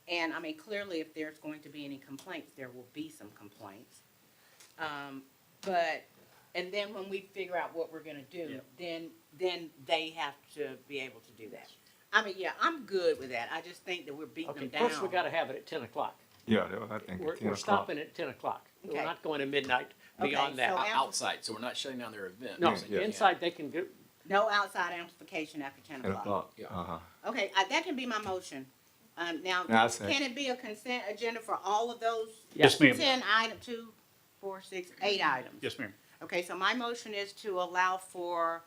And I mean, clearly if there's going to be any complaints, there will be some complaints. And then when we figure out what we're gonna do, then they have to be able to do that. I mean, yeah, I'm good with that. I just think that we're beating Okay, them down. first we gotta have it at 10 o'clock. Yeah, I think We're stopping at 10 o'clock. Okay. We're not going to midnight. beyond Okay, that. so Outside, so we're not shutting down their event. No, We're saying you can't. inside they can do, no outside amplification after 10 o'clock. Yeah. Okay, that can be my motion. Now, Now, I say- can it be a consent agenda for all of those? Yes, ma'am. 10 item, 2, 4, 6, 8 items. Yes, ma'am. Okay, so my motion is to allow for,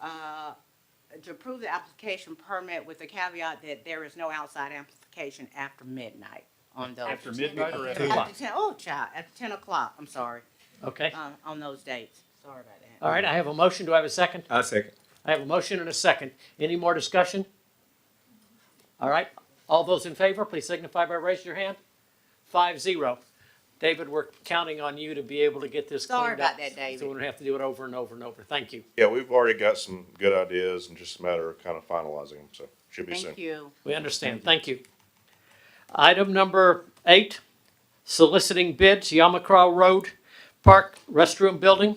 to approve the application permit with the caveat that there is no outside amplification after midnight on those. After midnight or after? After 10, oh, child, after 10 o'clock, I'm sorry, okay. on those dates. Sorry about that. All right, I have a motion. Do I have a second? I second. I have a motion and a second. Any more discussion? All right, all those in favor, please signify by raising your hand. 5-0. David, we're counting on you to be able to get this cleaned up. Sorry about that, David. So we don't have to do it over and over and over. Thank you. Yeah, we've already got some good ideas and just a matter of kind of finalizing them, so should be soon. Thank you. We understand. Thank you. Item number 8, soliciting bids, Yamacraw Road Park Restroom Building.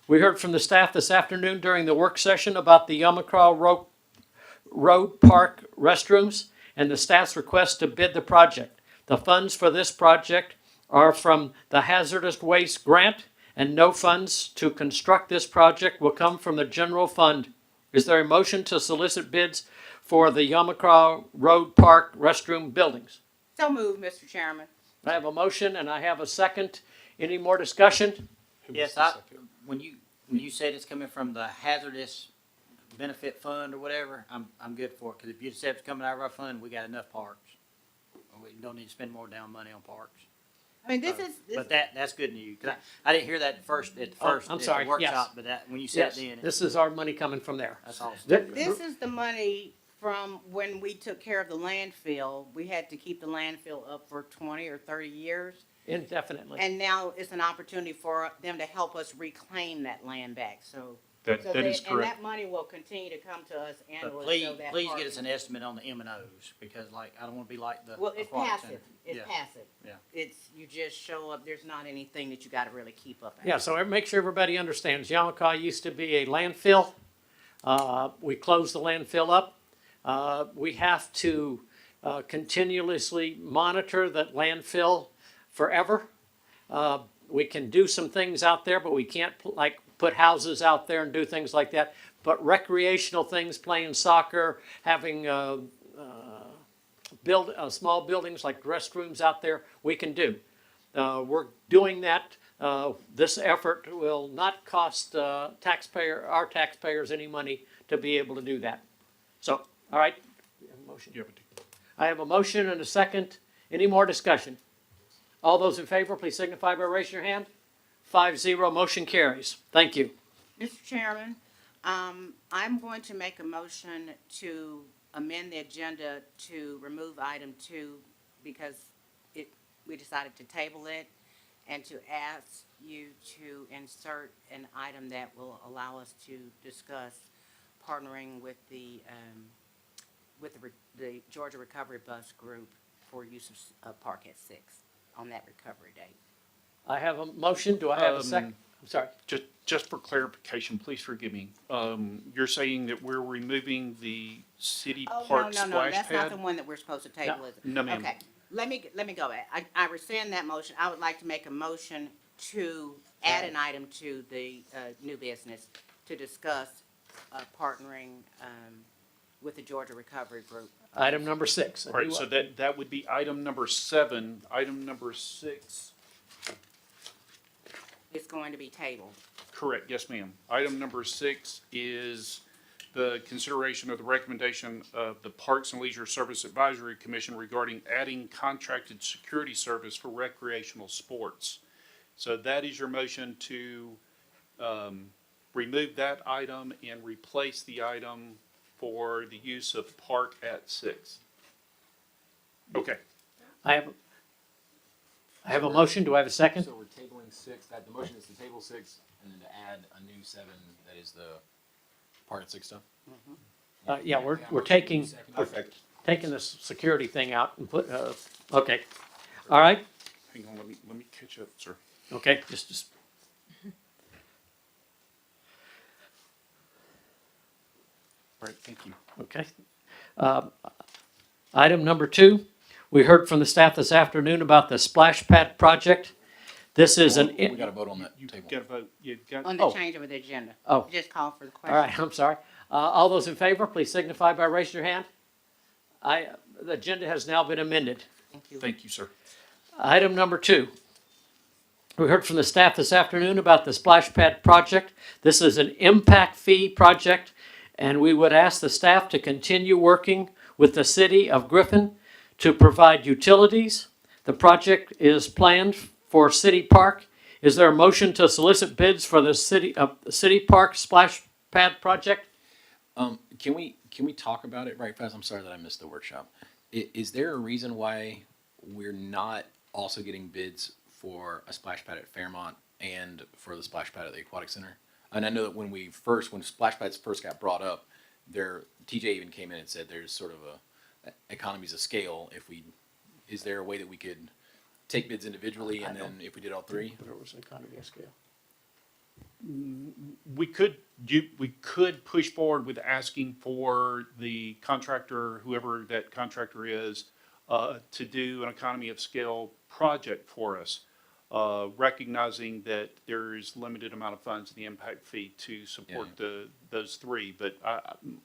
We heard from the staff this afternoon during the work session about the Yamacraw Road Park restrooms and the staff's request to bid the project. The funds for this project are from the Hazardous Waste Grant, and no funds to construct this project will come from the general fund. Is there a motion to solicit bids for the Yamacraw Road Park restroom buildings? So moved, Mr. Chairman. I have a motion and I have a second. Any more discussion? Yes, when you said it's coming from the hazardous benefit fund or whatever, I'm good for it, because if you said it's coming out of our fund, we got enough parks. We don't need to spend more down money on parks. I mean, this is. But that's good news, 'cause I didn't hear that at first, I'm at sorry, the workshop, yes. but that, when you said Yes, it then, this is our money coming from there. that's awesome. This is the money from when we took care of the landfill. We had to keep the landfill up for 20 or 30 years. Indefinitely. And now it's an opportunity for them to help us reclaim that land back, so. That so is they- And correct. that money will continue to come to us But annually, so that. please part get us is- an estimate on the M and Os, because like, I don't wanna be like the. Well, it's Aquatic passive, Center. it's Yeah. passive. Yeah. It's, you just show up, there's not anything that you gotta really keep up. Yeah, so make sure everybody understands, Yamacraw used to be a landfill. We closed the landfill up. We have to continuously monitor that landfill forever. We can do some things out there, but we can't put houses out there and do things like that. But recreational things, playing soccer, having small buildings like restrooms out there, we can do. We're doing that. This effort will not cost our taxpayers any money to be able to do that. So, all right. We have a motion. I have a motion and a second. Any more discussion? All those in favor, please signify by raising your hand. 5-0, motion carries. Thank you. Mr. Chairman, I'm going to make a motion to amend the agenda to remove item 2 because we decided to table it, and to ask you to insert an item that will allow us to discuss partnering with the Georgia Recovery Bus Group for use of Park at 6 on that recovery date. I have a motion. Do I have a second? I'm sorry. Just for clarification, please forgive me. You're saying that we're removing the city park No, splash that's not pad? the one that we're supposed to table, is it? No, ma'am. Okay, let me go back. I rescind that motion. I would like to make a motion to add an item to the, new business to discuss, partnering, with the Georgia Recovery Group. Item number 6. All right, so that would be item number 7. Item number 6, It's going to be tabled. correct, yes, ma'am. Item number 6 is the consideration of the recommendation of the Parks and Leisure Service Advisory Commission regarding adding contracted security service for recreational sports. So that is your motion to remove that item and replace the item for the use of Park at 6. Okay. I have a motion. Do I have a second? So we're tabling 6, the motion is to table 6, and then to add a new 7, that is the part at 6 stuff? Yeah, we're taking the security thing out and put, okay. All right. Hang on, let me catch up, sir. Okay, just. All right, thank you. Okay. Item number 2, we heard from the staff this afternoon about the splash pad project. This is an, We gotta vote on that You table. gotta vote, you got, On the Oh. change of the agenda. Oh. Just call for the all right, question. I'm sorry. All those in favor, please signify by raising your hand. The agenda has now been amended. Thank you. thank you, sir. Item number 2. We heard from the staff this afternoon about the splash pad project. This is an impact fee project, and we would ask the staff to continue working with the city of Griffin to provide utilities. The project is planned for City Park. Is there a motion to solicit bids for the City Park splash pad project? Can we talk about it right fast? I'm sorry that I missed the workshop. Is there a reason why we're not also getting bids for a splash pad at Fairmont and for the splash pad at the Aquatic Center? And I know that when splash pads first got brought up, TJ even came in and said there's sort of a economies of scale. Is there a way that we could take bids individually and then if we did all three? There was an economy of scale. We could push forward with asking for the contractor, whoever that contractor is, to do an economy of scale project for us, recognizing that there is limited amount of funds in the impact fee to support those three. But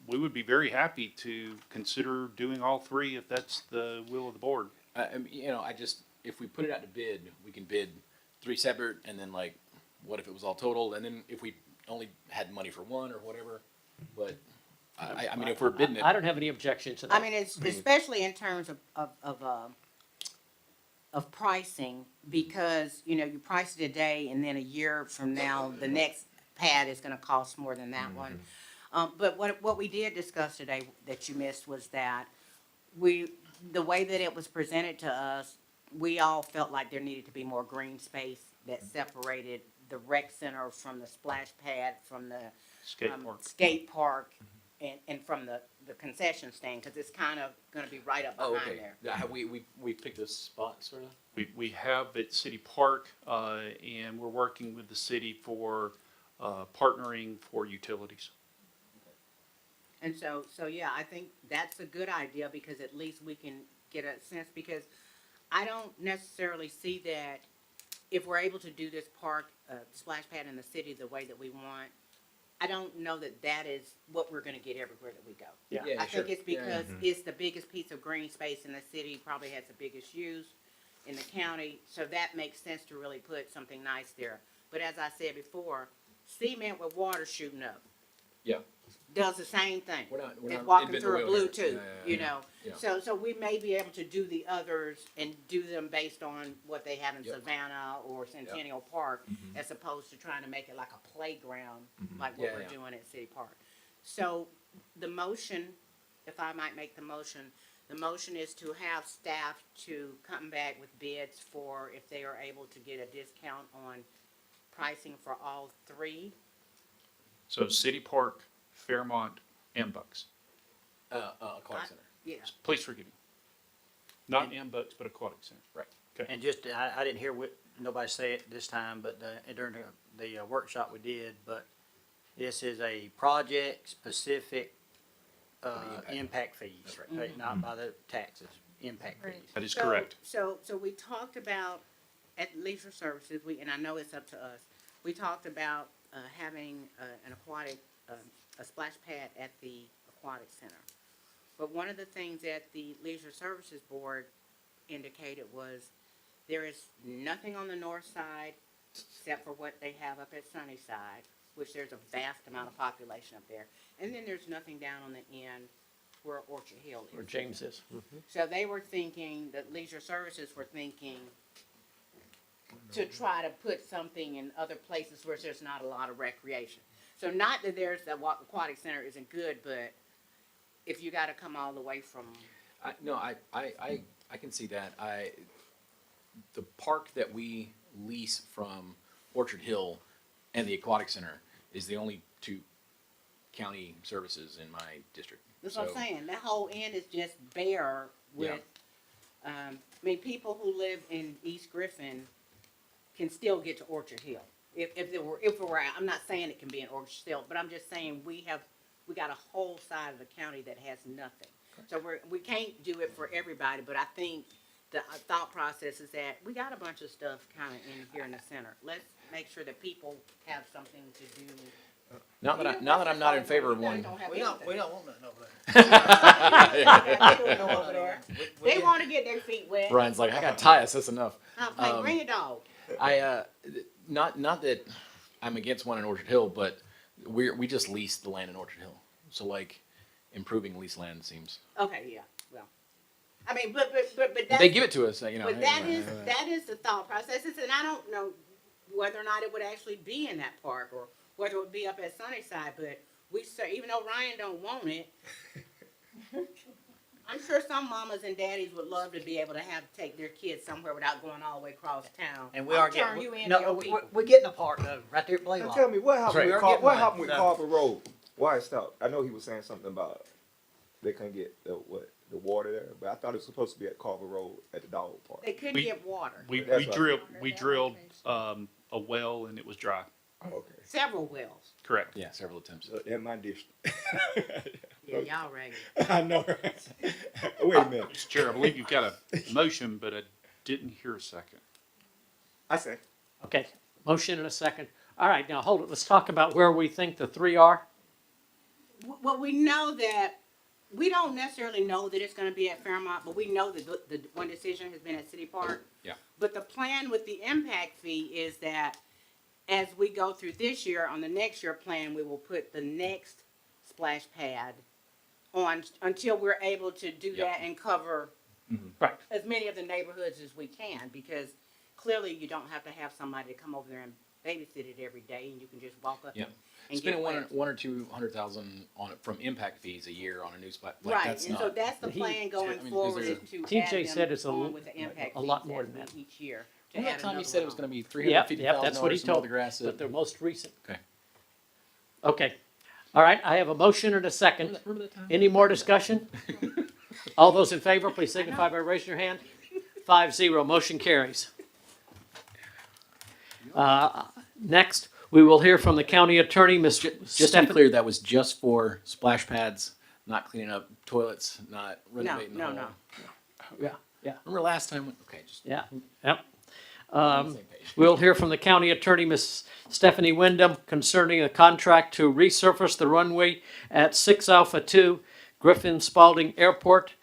we would be very happy to consider doing all three if that's the will of the board. If we put it out to bid, we can bid 3 separate and then what if it was all total? And then if we only had money for one or whatever, but I mean, if we're bidding it. I don't have any objection to that. I mean, it's especially in terms of pricing, because, you price it today and then a year from now, the next pad is gonna cost more than that one. But what we did discuss today that you missed was that the way that it was presented to us, we all felt like there needed to be more green space that separated the rec center from the splash pad, from the skate park, and from the concession stand, because it's kind of going to be right up behind there. Have we picked a spot sort of? We have at City Park, and we're working with the city for partnering for utilities. And so yeah, I think that's a good idea, because at least we can get a sense, because I don't necessarily see that if we're able to do this park, splash pad in the city the way that we want, I don't know that that is what we're gonna get everywhere that we go. Yeah. I think it's because it's the biggest piece of green space in the city, probably has the biggest use in the county, so that makes sense to really put something nice there. But as I said before, cement with water shooting up Yeah. does the same thing. We're not It's walking inventing through a the wheel here. Bluetooth, Yeah. So we may be able to do the others and do them based on what they have in Savannah or Centennial Park, as opposed to trying to make it like a playground, like what we're doing at City Park. So the motion, if I might make the motion is to have staff to come back with bids for if they are able to get a discount on pricing for all three. So City Park, Fairmont, and Bucks. Aquatic Center. Yeah. Please forgive me. Not and Bucks, but Aquatic Center. Right. Okay. And just, I didn't hear nobody say it this time, but during the workshop we did, but this is a project-specific impact fees, right? Not by the taxes, impact fees. That is correct. So we talked about, at Leisure Services, and I know it's up to us, we talked about having an aquatic, a splash pad at the Aquatic Center. But one of the things that the Leisure Services Board indicated was there is nothing on the north side except for what they have up at Sunnyside, which there's a vast amount of population up there. And then there's nothing down on the end where Orchard Hill is. Where James is. So they were thinking, that Leisure Services were thinking to try to put something in other places where there's not a lot of recreation. So not that the Aquatic Center isn't good, but if you gotta come all the way from. I can see that. The park that we lease from Orchard Hill and the Aquatic Center is the only two county services in my district. That's what I'm saying. That whole end is just bare with, I mean, people who live in East Griffin can still get to Orchard Hill. If it were, I'm not saying it can be in Orchard Hill, but I'm just saying we got a whole side of the county that has nothing. So we can't do it for everybody, but I think the thought process is that we got a bunch of stuff kind of in here in the center. Let's make sure that people have something to do. Now that I'm not in favor of one. We don't want nothing over there. They want to get their feet wet. Brian's like, I got ties. That's enough. Hey, bring your dog. Not that I'm against one in Orchard Hill, but we just leased the land in Orchard Hill. So like, improving leased land seems. Okay, yeah, well, I mean, but that's. They give it to us, you know. But that is the thought process, and I don't know whether or not it would actually be in that park, or whether it would be up at Sunnyside, but we say, even though Ryan don't want it, I'm sure some mamas and daddies would love to be able to take their kids somewhere without going all the way across town. And we are Turn getting, you in no, to your we're people. getting a park though, right there at Now Blaylock. tell me, what happened, Right. with, We are getting what one. happened with No. Carver Road? Why it stopped? I know he was saying something about they couldn't get the water there, but I thought it was supposed to be at Carver Road at the dog park. They couldn't We- get water. We That's right. drilled a well and it was dry. Okay. Several wells. Correct. Yeah, several attempts. In my district. Yeah, y'all raggedy. I know, right? Wait a minute. Mr. Chair, I believe you've got a motion, but I didn't hear a second. I say. Okay, motion and a second. All right, now hold it. Let's talk about where we think the three are. Well, we know that, we don't necessarily know that it's gonna be at Fairmont, but we know that the one decision has been at City Park. Yeah. But the plan with the impact fee is that as we go through this year, on the next year plan, we will put the next splash pad on until we're able to do Yep. that and cover Right. as many of the neighborhoods as we can, because clearly you don't have to have somebody to come over there and babysit it every day, and you can just walk up Yeah. and get Spending wet. one or 200,000 on it from impact fees a year on a new spot. Like, Right, that's and not, so that's the He- plan going I mean, is forward, there- is to TJ add them said it's on with the impact a lot fees more as than we- that. each year. to Remember add that time you another said it one was on. going to be Yep, $350,000 that's what he to mow told, the grass? but the most recent. Okay. Okay, all right, I have a motion and a second. Remember that time? Any more discussion? All those in favor, please signify by raising your hand. 5-0, motion carries. Next, we will hear from the county attorney, Ms. Just to be Stephanie. clear, that was just for splash pads, not cleaning up toilets, not renovating No, the no, whole. Yeah, yeah, Remember last time? Okay, just yeah, yep. on the same page. We'll hear from the county attorney, Ms. Stephanie Wyndham, concerning a contract to resurface the runway at 6 Alpha 2 Griffin Spalding Airport.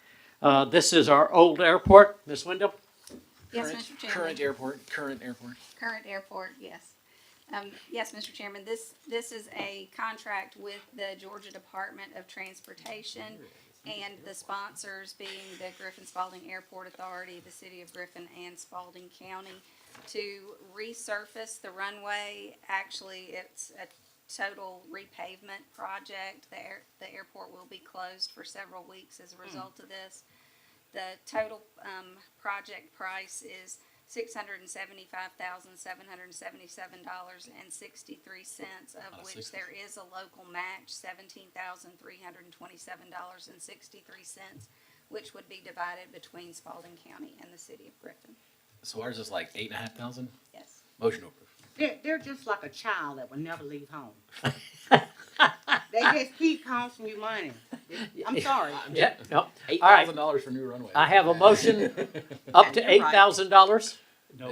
This is our old airport. Ms. Wyndham? Yes, Current- Mr. Chairman. Current airport. Current airport, yes. Yes, Mr. Chairman, this is a contract with the Georgia Department of Transportation and the sponsors being the Griffin Spalding Airport Authority, the City of Griffin, and Spalding County to resurface the runway. Actually, it's a total repavement project. The airport will be closed for several weeks as a result of this. The total project price is $675,777.63, of which there is a local match, $17,327.63, which would be divided between Spalding County and the City of Griffin. So ours is like 8,500. Yes. Motion to approve. They're just like a child that will never leave home. They just keep costing you money. I'm sorry. Yeah, no. $8,000 for new runway. I have a motion up to Yeah, you're right. $8,000.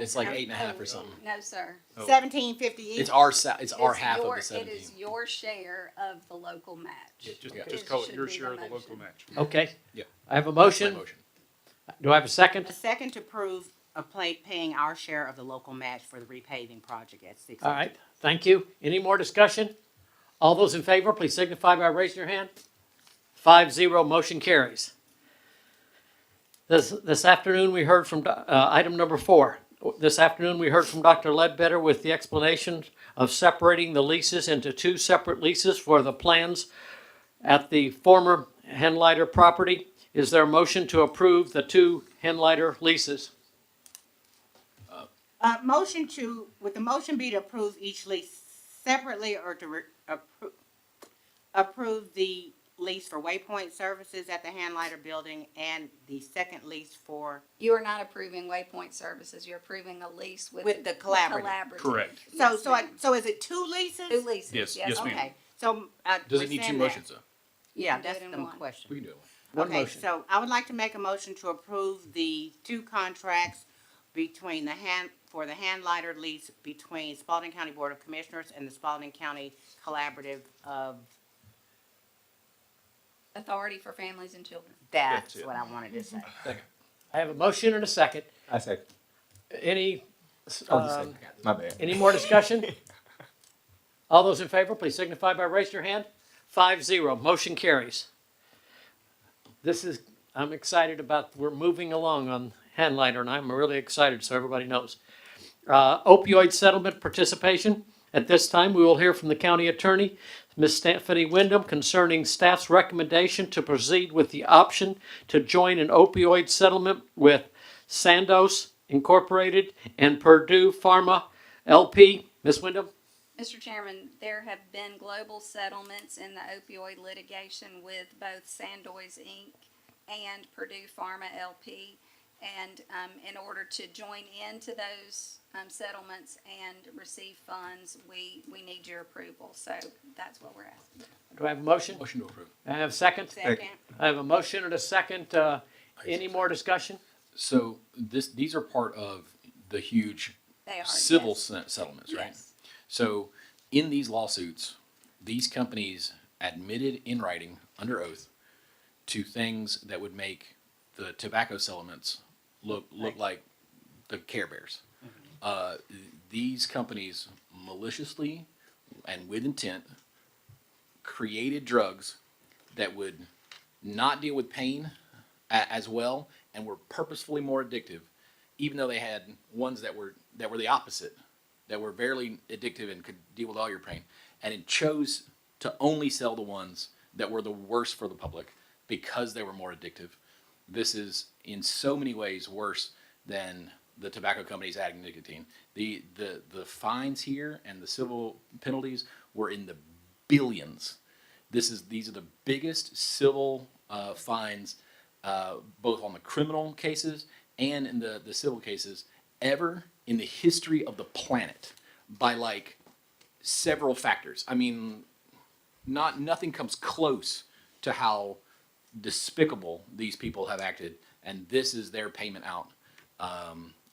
It's like 8.5 or something. No, sir. $17.50 each. It's our it's our half your- of the 17. It is your share of the local match. Just call it your share of the local match. Okay. Yeah. I have a That's my motion. motion. Do I have a second? A second to approve of paying our share of the local match for the repaving project at 6. All right, thank you. Any more discussion? All those in favor, please signify by raising your hand. 5-0, motion carries. This afternoon, we heard from, item number 4. This afternoon, we heard from Dr. Ledbetter with the explanation of separating the leases into 2 separate leases for the plans at the former Henlighter property. Is there a motion to approve the 2 Henlighter leases? Would the motion be to approve each lease separately, or to approve the lease for Waypoint Services at the Handlighter Building and the second lease for? You are not approving Waypoint Services, you're approving a lease with the collaborative. Correct. Yes, ma'am. So is it 2 leases? 2 leases, Yes, yes. yes, ma'am. Okay, so. Does it need 2 rescind motions that. though? Yeah, We can that's do it the in one. question. We can do it. One Okay, motion. so I would like to make a motion to approve the two contracts between for the hand lighter lease between Spalding County Board of Commissioners and the Spalding County Collaborative of, Authority for Families and Children. that's what I wanted to say. I have a motion and a second. I say, Any, my bad. any more discussion? All those in favor, please signify by raising your hand. 5-0, motion carries. This is, I'm excited about, we're moving along on hand lighter, and I'm really excited, so everybody knows. Opioid settlement participation. At this time, we will hear from the county attorney, Ms. Stephanie Wyndham, concerning staff's recommendation to proceed with the option to join an opioid settlement with Sandoz Incorporated and Purdue Pharma LP. Ms. Wyndham? Mr. Chairman, there have been global settlements in the opioid litigation with both Sandoz Inc. and Purdue Pharma LP. And in order to join into those settlements and receive funds, we need your approval. So that's what we're asking. Do I have a motion? Motion to approve. I have a second? Second. I have a motion and a second. Any more discussion? So these are part of the huge They are, civil yes. settlements, right? Yes. So in these lawsuits, these companies admitted in writing, under oath, to things that would make the tobacco settlements look like the Care Bears. These companies maliciously and with intent created drugs that would not deal with pain as well and were purposefully more addictive, even though they had ones that were the opposite, that were barely addictive and could deal with all your pain. And it chose to only sell the ones that were the worst for the public because they were more addictive. This is in so many ways worse than the tobacco companies adding nicotine. The fines here and the civil penalties were in the billions. These are the biggest civil fines, both on the criminal cases and in the civil cases ever in the history of the planet, by like several factors. I mean, nothing comes close to how despicable these people have acted, and this is their payment out.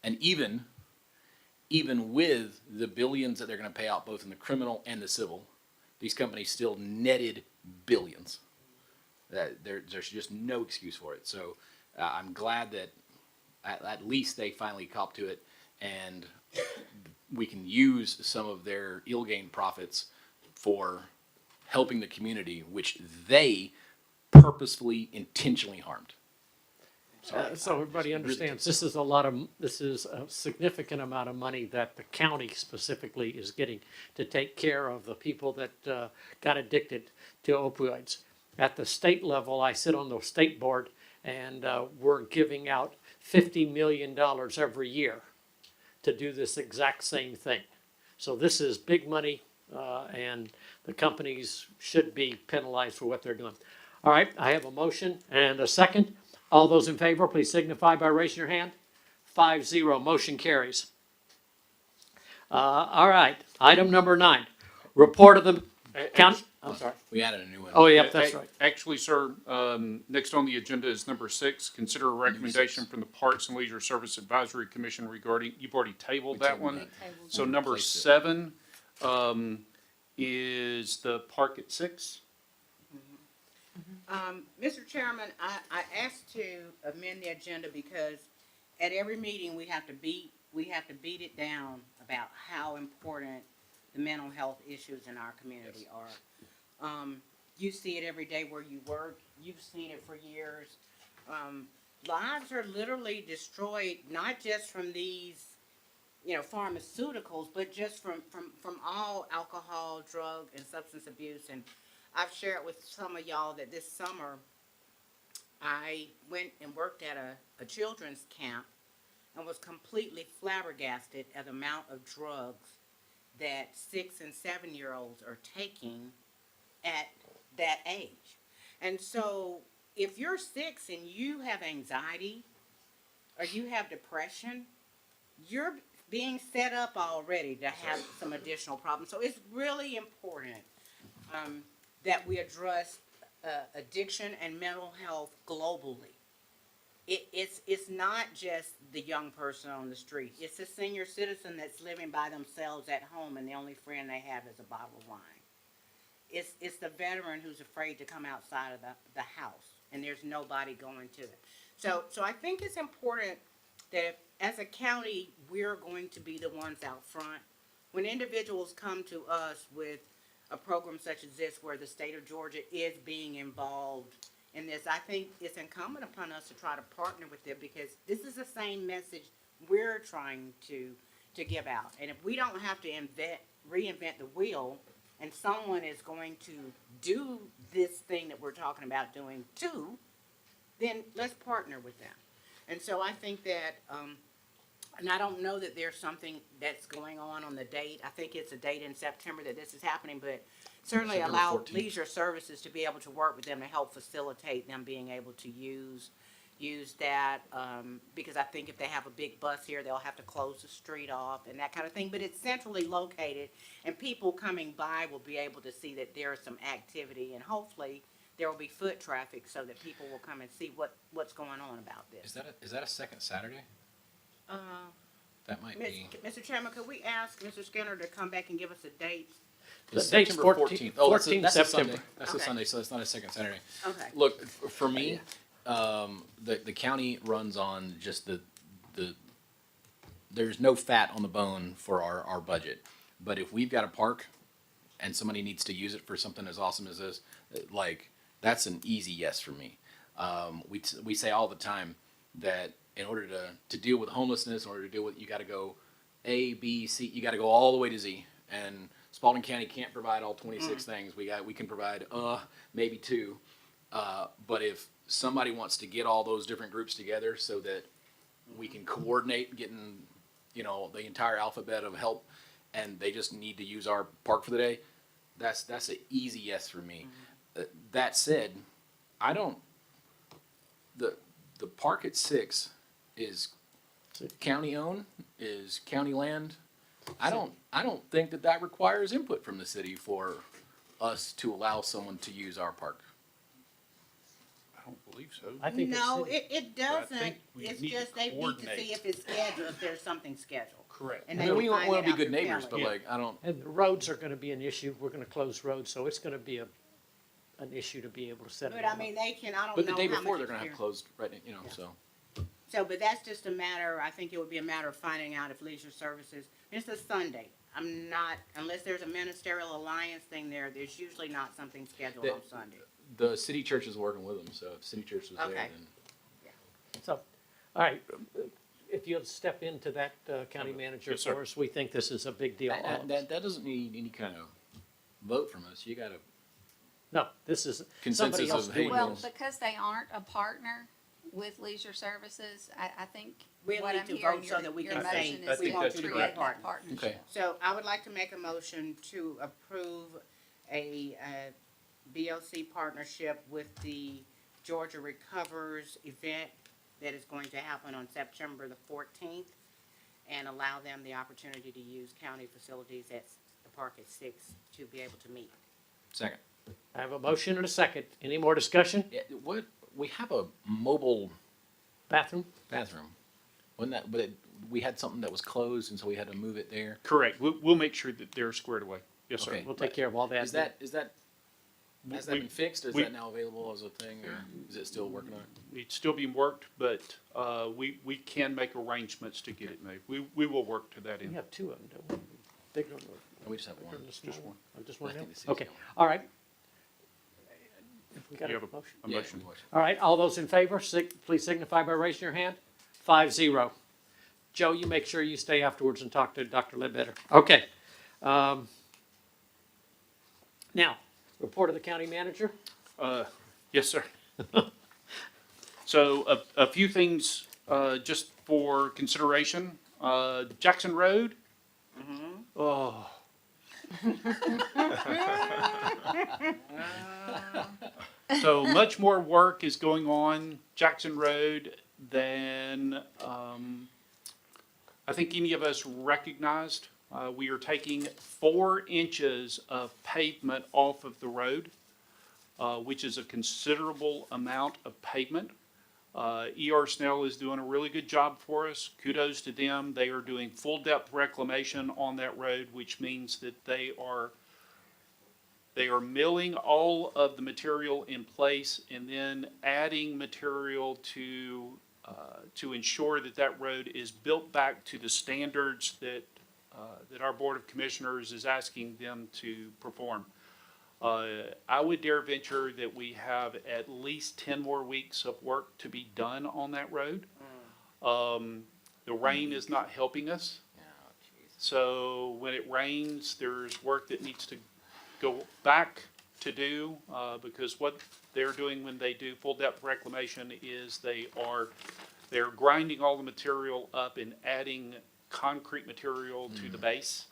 And even with the billions that they're going to pay out, both in the criminal and the civil, these companies still netted billions. There's just no excuse for it. So I'm glad that at least they finally copped to it, and we can use some of their ill-gained profits for helping the community, which they purposefully, intentionally harmed. So everybody understands, Really this is a significant amount of money that the county specifically is getting to take care of the people that got addicted to opioids. At the state level, I sit on the state board, and we're giving out $50 million every year to do this exact same thing. So this is big money, and the companies should be penalized for what they're doing. All right, I have a motion and a second. All those in favor, please signify by raising your hand. 5-0, motion carries. All right, item number 9, report of the county. I'm sorry. We added a new one. Oh, yep, that's right. Actually, sir, next on the agenda is number 6. Consider a recommendation from the Parks and Leisure Service Advisory Commission regarding, you've already tabled that one. So number 7 is the park at 6. Mr. Chairman, I asked to amend the agenda because at every meeting, we have to beat it down about how important the mental health issues in our community are. You see it every day where you work. You've seen it for years. Lives are literally destroyed, not just from these, pharmaceuticals, but just from all alcohol, drug, and substance abuse. And I've shared with some of y'all that this summer I went and worked at a children's camp and was completely flabbergasted at the amount of drugs that 6 and 7-year-olds are taking at that age. And so if you're 6 and you have anxiety or you have depression, you're being set up already to have some additional problems. So it's really important that we address addiction and mental health globally. It's not just the young person on the street. It's the senior citizen that's living by themselves at home and the only friend they have is a bottle of wine. It's the veteran who's afraid to come outside of the house and there's nobody going to it. So I think it's important that if, as a county, we're going to be the ones out front. When individuals come to us with a program such as this where the state of Georgia is being involved in this, I think it's incumbent upon us to try to partner with them because this is the same message we're trying to give out. And if we don't have to reinvent the wheel, and someone is going to do this thing that we're talking about doing too, then let's partner with them. And so I think that, and I don't know that there's something that's going on the date. I think it's a date in September that this is happening, but certainly September allow 14th. leisure services to be able to work with them to help facilitate them being able to use that, because I think if they have a big bus here, they'll have to close the street off and that kind of thing. But it's centrally located, and people coming by will be able to see that there is some activity, and hopefully there will be foot traffic so that people will come and see what's going on about this. Is that a second Saturday? That might be. Mr. Chairman, could we ask Mr. Skinner to come back and give us a date? The It's date's September 14th. 14th. Oh, that's a September. Sunday. That's a Okay. Sunday, so it's not a second Saturday. Okay. Look, for me, the county runs on just the there's no fat on the bone for our budget. But if we've got a park and somebody needs to use it for something as awesome as this, like, that's an easy yes for me. We say all the time that in order to deal with homelessness, in order to deal with, you got to go A, B, C, you got to go all the way to Z. And Spalding County can't provide all 26 things. We can provide maybe 2. But if somebody wants to get all those different groups together so that we can coordinate getting, the entire alphabet of help, and they just need to use our park for the day, that's an easy yes for me. That said, I don't. The park at 6 is county owned, is county land. I don't think that requires input from the city for us to allow someone to use our park. I don't believe so. I think No, it's, it But I doesn't. think we It's need to just they need to coordinate. see if it's scheduled, if there's something scheduled. Correct. And I they mean, will we find want that to be out good through neighbors, but calendar. I don't. and the roads are gonna be an issue. We're gonna close roads, so it's gonna be an issue to be able to set it But all I up. mean, they can, I don't know But the day how much before, they're gonna have experience- closed, right, so. So, but that's just a matter, I think it would be a matter of finding out if leisure services, it's a Sunday. I'm not, unless there's a ministerial alliance thing there, there's usually not something scheduled The- on Sunday. The city church is working with them, so if city church was there, Okay. then. So, all right, if you'll step into that, county manager Yes, sir. for us, we think this is a big deal. That doesn't need any kind of vote from us. You gotta, No, this is somebody Consensus else of, doing hey, Well, this. because they aren't a partner with Leisure Services, I think We what need I'm to hearing, vote so that we your can say motion I is think to that's create correct. that partnership. Okay. So I would like to make a motion to approve a BLC partnership with the Georgia Recovers event that is going to happen on September the 14th, and allow them the opportunity to use county facilities at the park at 6 to be able to meet. second. I have a motion and a second. Any more discussion? Yeah, we have a mobile Bathroom? bathroom. Wasn't that, we had something that was closed, and so we had to move it there. Correct. We'll make sure that they're squared away. Yes, sir. Okay. We'll take care of all that. Has that has that We- been fixed? Is we- that now available as a thing, or is it still working on it? It's still being worked, but we can make arrangements to get it moved. We will work to that We end. have 2 of them, don't we? Bigger one. We just have bigger one. and the small Just one. Oh, just one I now? think the city's Okay, got one. all right. We got You a have motion? a Yeah, motion. All right, all those in favor, please signify by raising your hand. 5-0. Joe, you make sure you stay afterwards and talk to Dr. Ledbetter. Okay. Now, report of the county manager. Yes, sir. So a few things just for consideration. Jackson Road. Oh. So much more work is going on Jackson Road than I think any of us recognized. We are taking 4 inches of pavement off of the road. which is a considerable amount of pavement. ER Snell is doing a really good job for us. Kudos to them. They are doing full depth reclamation on that road, which means that they are milling all of the material in place and then adding material to ensure that that road is built back to the standards that our Board of Commissioners is asking them to perform. I would dare venture that we have at least 10 more weeks of work to be done on that road. The rain is not helping us. So when it rains, there's work that needs to go back to do, because what they're doing when they do full depth reclamation is they're grinding all the material up and adding concrete material to the base.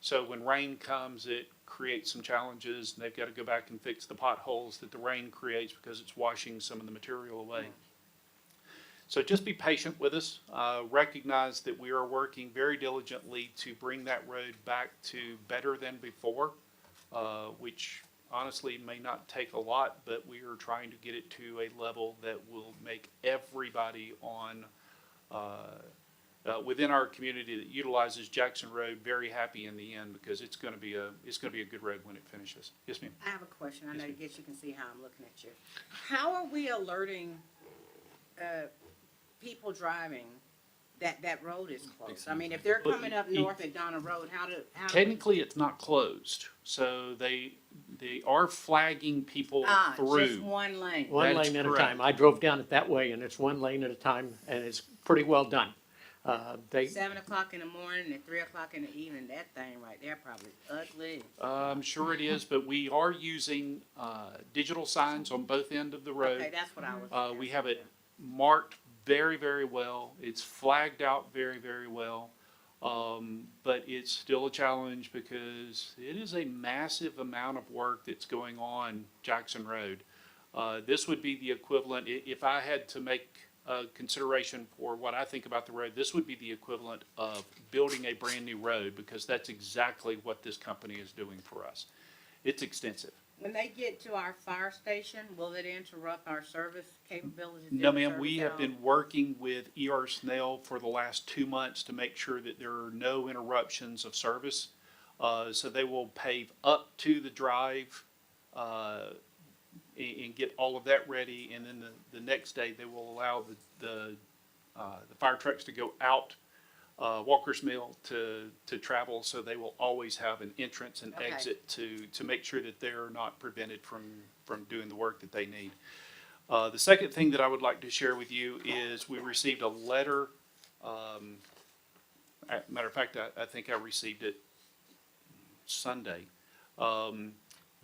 So when rain comes, it creates some challenges, and they've got to go back and fix the potholes that the rain creates because it's washing some of the material away. So just be patient with us. Recognize that we are working very diligently to bring that road back to better than before, which honestly may not take a lot, but we are trying to get it to a level that will make everybody on within our community that utilizes Jackson Road very happy in the end, because it's going to be a good road when it finishes. Yes, ma'am. I have a question. I guess you can see how I'm looking at you. How are we alerting people driving that road is closed? I mean, if they're coming up north at Donna Road, how do Technically, it's not closed, so they are flagging people through. just one lane? One That is lane at a correct. time. I drove down it that way, and it's one lane at a time, and it's pretty well done. 7 o'clock in the morning and 3 o'clock in the evening, that thing right there probably ugly. I'm sure it is, but we are using digital signs on both ends of the road. Okay, that's what I was. We have it marked very, very well. It's flagged out very, very well. But it's still a challenge because it is a massive amount of work that's going on Jackson Road. This would be the equivalent, if I had to make consideration for what I think about the road, this would be the equivalent of building a brand new road, because that's exactly what this company is doing for us. It's extensive. When they get to our fire station, will it interrupt our service capabilities? No, ma'am, we have been working with ER Snell for the last 2 months to make sure that there are no interruptions of service. So they will pave up to the drive and get all of that ready, and then the next day they will allow the fire trucks to go out Walker's Mill to travel, so they will always have an entrance and exit to make sure that they're not prevented from doing the work that they need. The second thing that I would like to share with you is we received a letter. Matter of fact, I think I received it Sunday.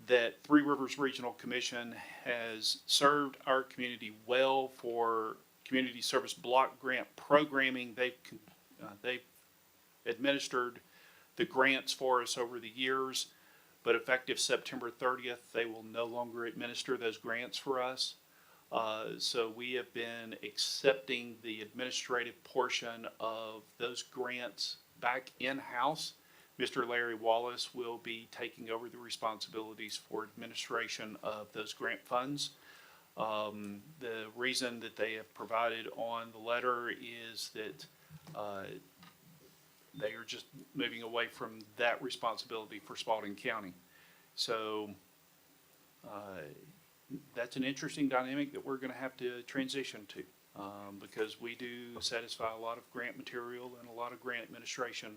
That Three Rivers Regional Commission has served our community well for community service block grant programming. They've administered the grants for us over the years, but effective September 30th, they will no longer administer those grants for us. So we have been accepting the administrative portion of those grants back in-house. Mr. Larry Wallace will be taking over the responsibilities for administration of those grant funds. The reason that they have provided on the letter is that they are just moving away from that responsibility for Spalding County. So that's an interesting dynamic that we're going to have to transition to, because we do satisfy a lot of grant material and a lot of grant administration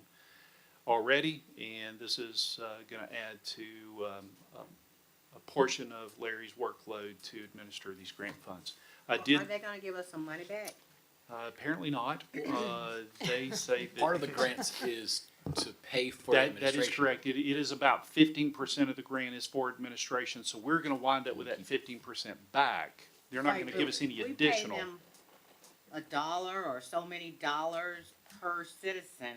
already, and this is going to add to a portion of Larry's workload to administer these grant funds. Are they going to give us some money back? Apparently not. They say that Part of the grants is to pay for administration. That is correct. It is about 15% of the grant is for administration, so we're going to wind up with that 15% back. They're not going to give us any additional. We pay them $1 or so many dollars per citizen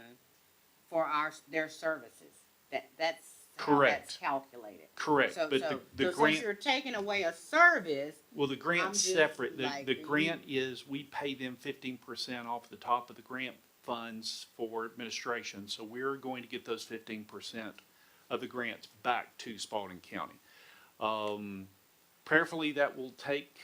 for their services. That's how that's calculated. Correct. So, But the grant, since you're taking away a service. well, the grant's separate. The grant is, we pay them 15% off the top of the grant funds for administration. So we're going to get those 15% of the grants back to Spalding County. prayerfully, that will take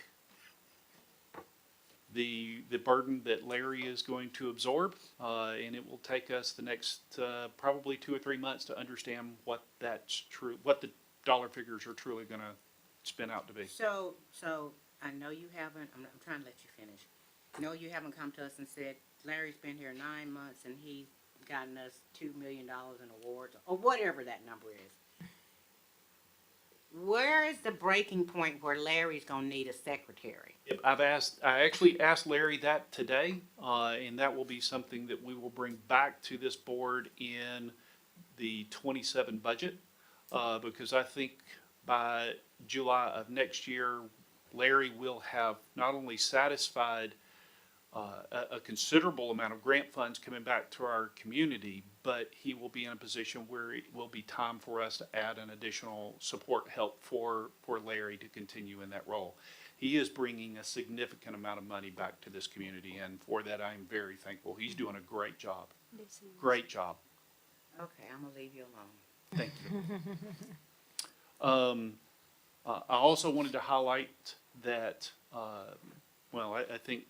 the burden that Larry is going to absorb, and it will take us the next probably 2 or 3 months to understand what that's true, what the dollar figures are truly going to spin out to be. So I know you haven't, I'm trying to let you finish. No, you haven't come to us and said, Larry's been here 9 months and he's gotten us $2 million in awards, or whatever that number is. Where is the breaking point where Larry's gonna need a secretary? I actually asked Larry that today, and that will be something that we will bring back to this board in the 27 budget, because I think by July of next year, Larry will have not only satisfied a considerable amount of grant funds coming back to our community, but he will be in a position where it will be time for us to add an additional support help for Larry to continue in that role. He is bringing a significant amount of money back to this community, and for that I am very thankful. He's doing a great job. Great job. Okay, I'm gonna leave you alone. Thank you. I also wanted to highlight that, I think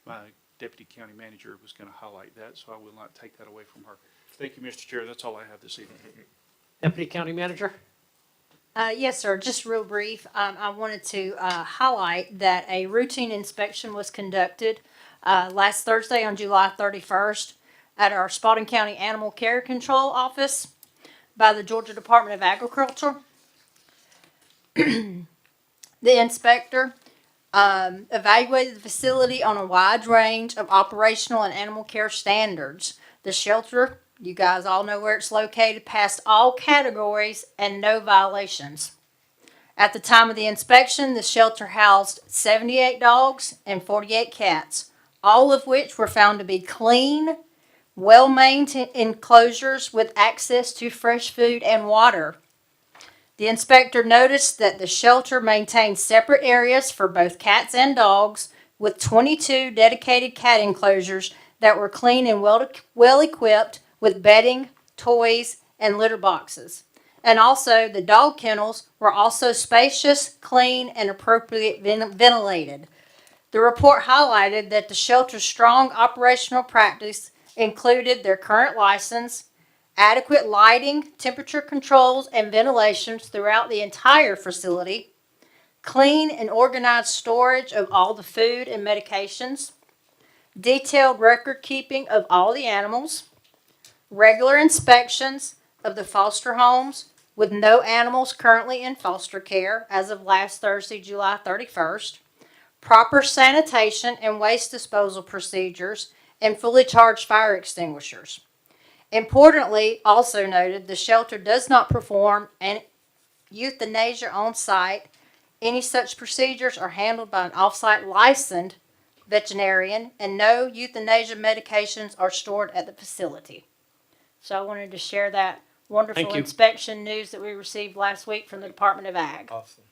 my deputy county manager was going to highlight that, so I will not take that away from her. Thank you, Mr. Chair. That's all I have this evening. Deputy County Manager? Yes, sir. Just real brief. I wanted to highlight that a routine inspection was conducted last Thursday on July 31st at our Spalding County Animal Care Control Office by the Georgia Department of Agriculture. The inspector evaluated the facility on a wide range of operational and animal care standards. The shelter, you guys all know where it's located, passed all categories and no violations. At the time of the inspection, the shelter housed 78 dogs and 48 cats, all of which were found to be clean, well-maintained enclosures with access to fresh food and water. The inspector noticed that the shelter maintained separate areas for both cats and dogs, with 22 dedicated cat enclosures that were clean and well equipped with bedding, toys, and litter boxes. And also, the dog kennels were also spacious, clean, and appropriately ventilated. The report highlighted that the shelter's strong operational practice included their current license, adequate lighting, temperature controls, and ventilations throughout the entire facility, clean and organized storage of all the food and medications, detailed record keeping of all the animals, regular inspections of the foster homes with no animals currently in foster care as of last Thursday, July 31st, proper sanitation and waste disposal procedures, and fully charged fire extinguishers. Importantly, also noted, the shelter does not perform an euthanasia on site. Any such procedures are handled by an off-site licensed veterinarian, and no euthanasia medications are stored at the facility. So I wanted to share that wonderful inspection news that we received last week from the Department of Ag. Awesome.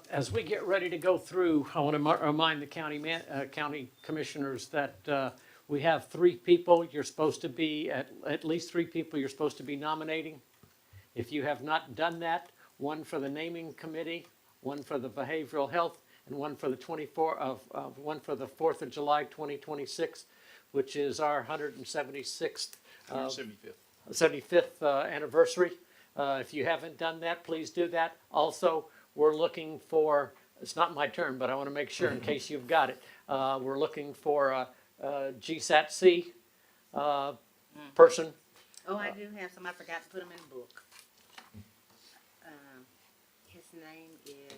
As we get ready to go through, I want to remind the county commissioners that we have 3 people. You're supposed to be, at least 3 people you're supposed to be nominating. If you have not done that, 1 for the naming committee, 1 for the behavioral health, and 1 for the 1 for the 4th of July 2026, which is our 176th, 75th anniversary. If you haven't done that, please do that. Also, we're looking for, it's not my turn, but I want to make sure in case you've got it. We're looking for a GSAT-C person. Oh, I do have some. I forgot to put them in the book. His name is,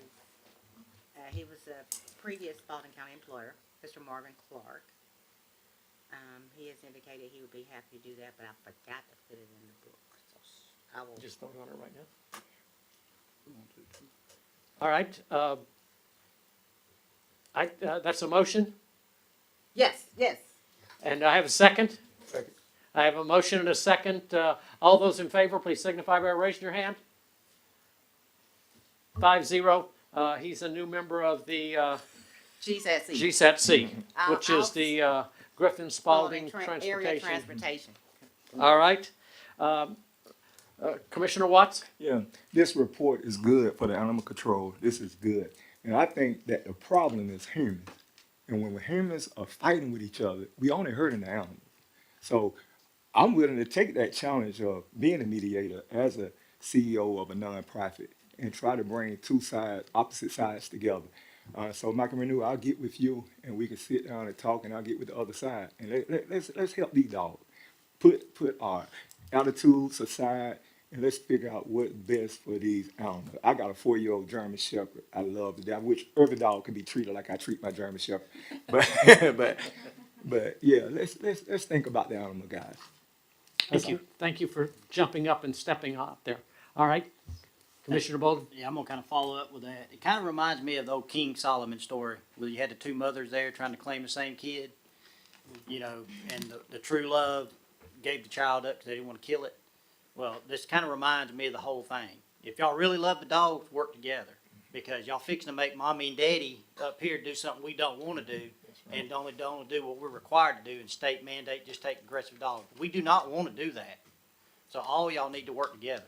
he was a previous Spalding County employer, Mr. Marvin Clark. He has indicated he would be happy to do that, but I forgot to put it in the book. So I will just vote on it right now. All right. That's a motion. Yes, yes. And I have a second. Second. I have a motion and a second. All those in favor, please signify by raising your hand. 5-0. He's a new member of the GSAT-C. GSAT-C, which is the Griffin Spalding Area Transportation. All right. Commissioner Watts? Yeah, this report is good for the animal control. This is good. And I think that the problem is humans. And when humans are fighting with each other, we only hurting the animals. So I'm willing to take that challenge of being a mediator as a CEO of a nonprofit and try to bring two sides, opposite sides together. So Michael Renew, I'll get with you and we can sit down and talk, and I'll get with the other side and let's help these dogs. Put our attitudes aside and let's figure out what's best for these animals. I got a 4-year-old German Shepherd. I love it. I wish every dog could be treated like I treat my German Shepherd. But but yeah, let's think about the animal, guys. Thank you. Thank you for jumping up and stepping out there. All right. Commissioner Bolden? Yeah, I'm gonna kind of follow up with that. It kind of reminds me of the old King Solomon story, where you had the two mothers there trying to claim the same kid, you know, and the true love gave the child up because they didn't want to kill it. Well, this kind of reminds me of the whole thing. If y'all really love the dogs, work together, because y'all fixing to make mommy and daddy up here do something we don't want to do, and only don't do what we're required to do, and state mandate just take aggressive dogs. We do not want to do that. So all y'all need to work together.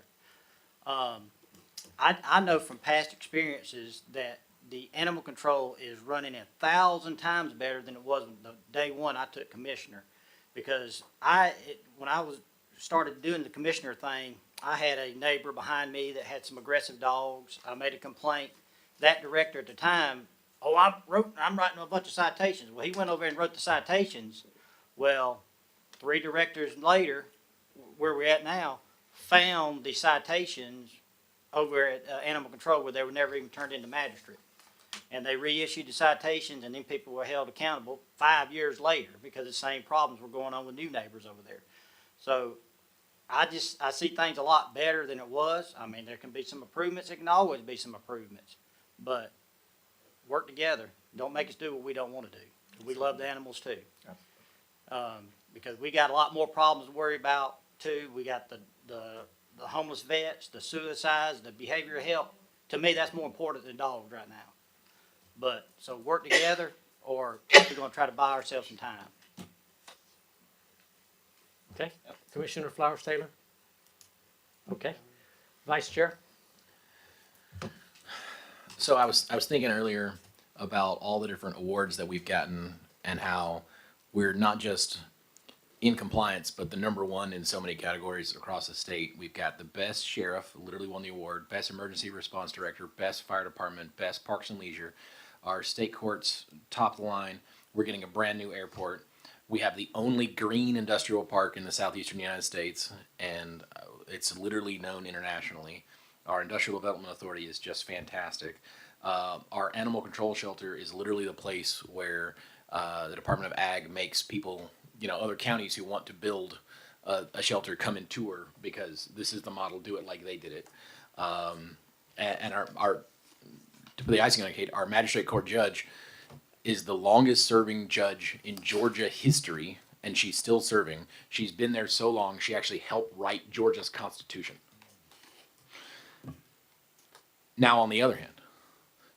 I know from past experiences that the animal control is running 1,000 times better than it was the day one I took commissioner, because when I was started doing the commissioner thing, I had a neighbor behind me that had some aggressive dogs. I made a complaint. That director at the time, I'm writing a bunch of citations. Well, he went over and wrote the citations. Well, 3 directors later, where we're at now, found the citations over at Animal Control where they were never even turned into magistrate. And they reissued the citations, and then people were held accountable 5 years later because the same problems were going on with new neighbors over there. So I see things a lot better than it was. I mean, there can be some improvements. There can always be some improvements. But work together. Don't make us do what we don't want to do. We love the animals too. Because we got a lot more problems to worry about too. We got the homeless vets, the suicides, the behavioral health. To me, that's more important than dogs right now. But, so work together, or we're gonna try to buy ourselves some time. Okay. Commissioner Flowers Taylor? Okay. Vice Chair? So I was thinking earlier about all the different awards that we've gotten and how we're not just in compliance, but the #1 in so many categories across the state. We've got the best sheriff, literally won the award, best emergency response director, best fire department, best parks and leisure. Our state courts top the line. We're getting a brand new airport. We have the only green industrial park in the southeastern United States, and it's literally known internationally. Our Industrial Development Authority is just fantastic. Our animal control shelter is literally the place where the Department of Ag makes people, other counties who want to build a shelter come and tour, because this is the model, do it like they did it. And our to put the icing on the cake, our magistrate court judge is the longest serving judge in Georgia history, and she's still serving. She's been there so long, she actually helped write Georgia's Constitution. Now, on the other hand,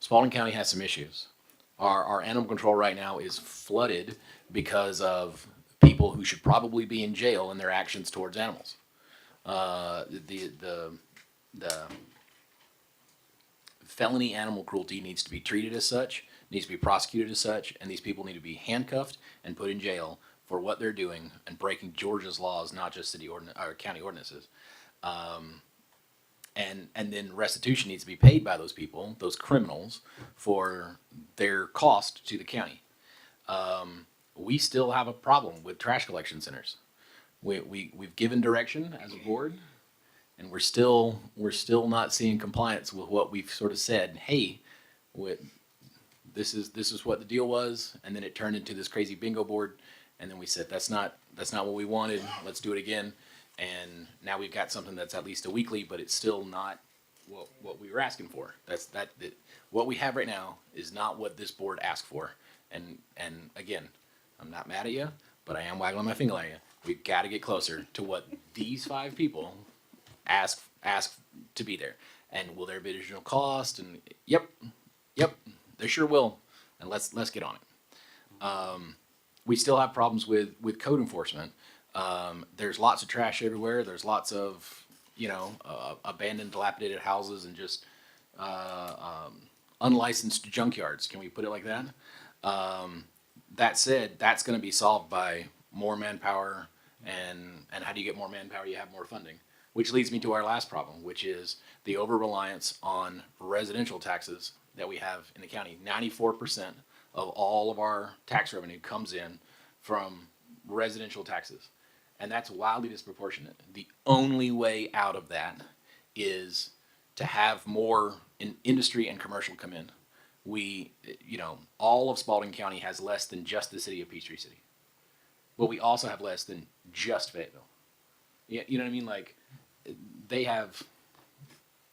Spalding County has some issues. Our animal control right now is flooded because of people who should probably be in jail in their actions towards animals. The felony animal cruelty needs to be treated as such, needs to be prosecuted as such, and these people need to be handcuffed and put in jail for what they're doing and breaking Georgia's laws, not just city or county ordinances. And then restitution needs to be paid by those people, those criminals, for their cost to the county. We still have a problem with trash collection centers. We've given direction as a board, and we're still not seeing compliance with what we've sort of said. Hey, this is what the deal was, and then it turned into this crazy bingo board, and then we said that's not what we wanted. Let's do it again. And now we've got something that's at least a weekly, but it's still not what we were asking for. What we have right now is not what this board asked for. And again, I'm not mad at you, but I am waggling my finger at you. We've got to get closer to what these 5 people ask to be there. And will there be additional cost? And yep, there sure will. And let's get on it. We still have problems with code enforcement. There's lots of trash everywhere. There's lots of abandoned, dilapidated houses and just unlicensed junkyards. Can we put it like that? That said, that's going to be solved by more manpower, and how do you get more manpower? You have more funding, which leads me to our last problem, which is the over-reliance on residential taxes that we have in the county. 94% of all of our tax revenue comes in from residential taxes, and that's wildly disproportionate. The only way out of that is to have more industry and commercial come in. All of Spalding County has less than just the city of Peachtree City, but we also have less than just Fayetteville. You know what I mean? Like, they have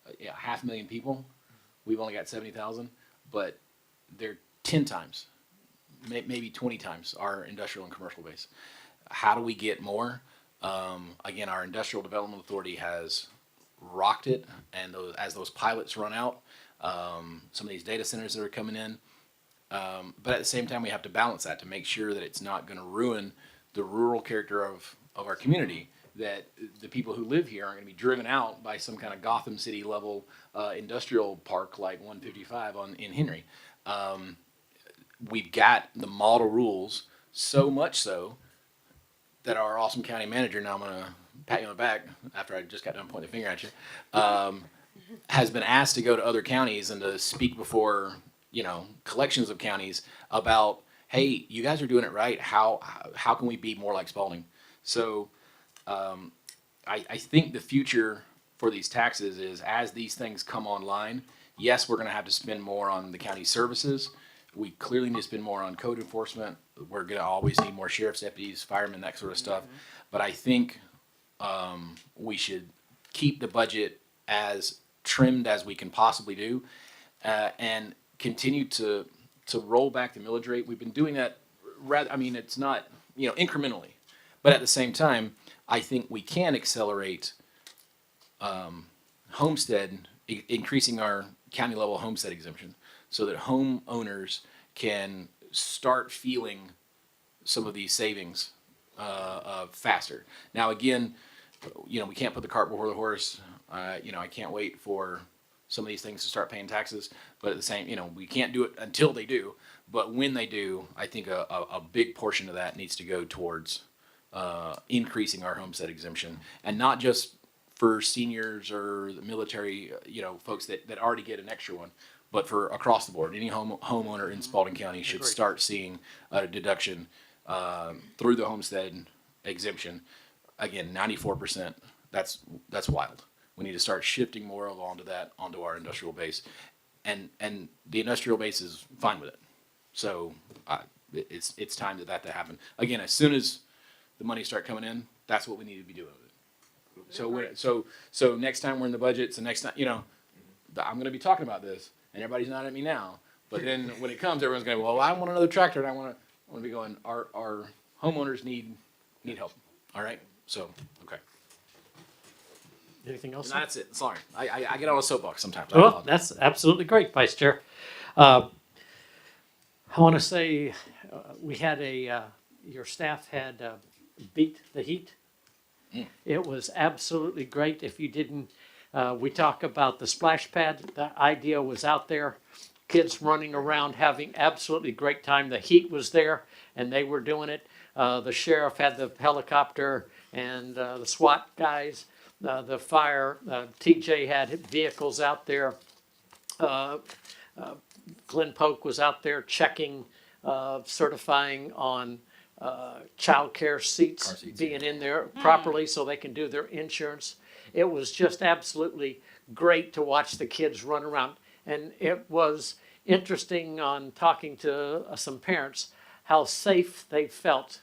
500,000 people. We've only got 70,000, but they're 10 times, maybe 20 times our industrial and commercial base. How do we get more? Again, our Industrial Development Authority has rocked it, and as those pilots run out, some of these data centers that are coming in, but at the same time, we have to balance that to make sure that it's not going to ruin the rural character of our community, that the people who live here aren't going to be driven out by some kind of Gotham City level industrial park like 155 in Henry. We've got the model rules, so much so that our awesome county manager, now I'm going to pat you on the back after I just got done pointing the finger at you, has been asked to go to other counties and to speak before, collections of counties about, hey, you guys are doing it right. How can we be more like Spalding? So I think the future for these taxes is, as these things come online, yes, we're going to have to spend more on the county services. We clearly need to spend more on code enforcement. We're going to always need more sheriff's deputies, firemen, that sort of stuff. But I think we should keep the budget as trimmed as we can possibly do, and continue to roll back the millage rate. We've been doing that it's not, incrementally, but at the same time, I think we can accelerate homestead, increasing our county level homestead exemption, so that homeowners can start feeling some of these savings faster. Now, again, we can't put the cart before the horse. I can't wait for some of these things to start paying taxes, but at the same, we can't do it until they do. But when they do, I think a big portion of that needs to go towards increasing our homestead exemption, and not just for seniors or the military, folks that already get an extra one, but for across the board. Any homeowner in Spalding County should start seeing a deduction through the homestead exemption. Again, 94%. That's wild. We need to start shifting more onto our industrial base, and the industrial base is fine with it. So it's time that to happen. Again, as soon as the money start coming in, that's what we need to be doing with it. So next time we're in the budget, so next time, I'm going to be talking about this, and everybody's not at me now. But then when it comes, everyone's going, well, I want another tractor, and I want to be going. Our homeowners need help. All right. So okay. Anything else? And that's it. Sorry, I get on a soapbox sometimes. Well, that's absolutely great, Vice Chair. I want to say we had your staff had beat the heat. It was absolutely great. If you didn't, we talk about the splash pad. The idea was out there. Kids running around having absolutely great time. The heat was there, and they were doing it. The sheriff had the helicopter, and the SWAT guys, the fire, TJ had vehicles out there. Glenn Polk was out there checking, certifying on child care seats being in there properly so they can do their insurance. It was just absolutely great to watch the kids run around. And it was interesting on talking to some parents how safe they felt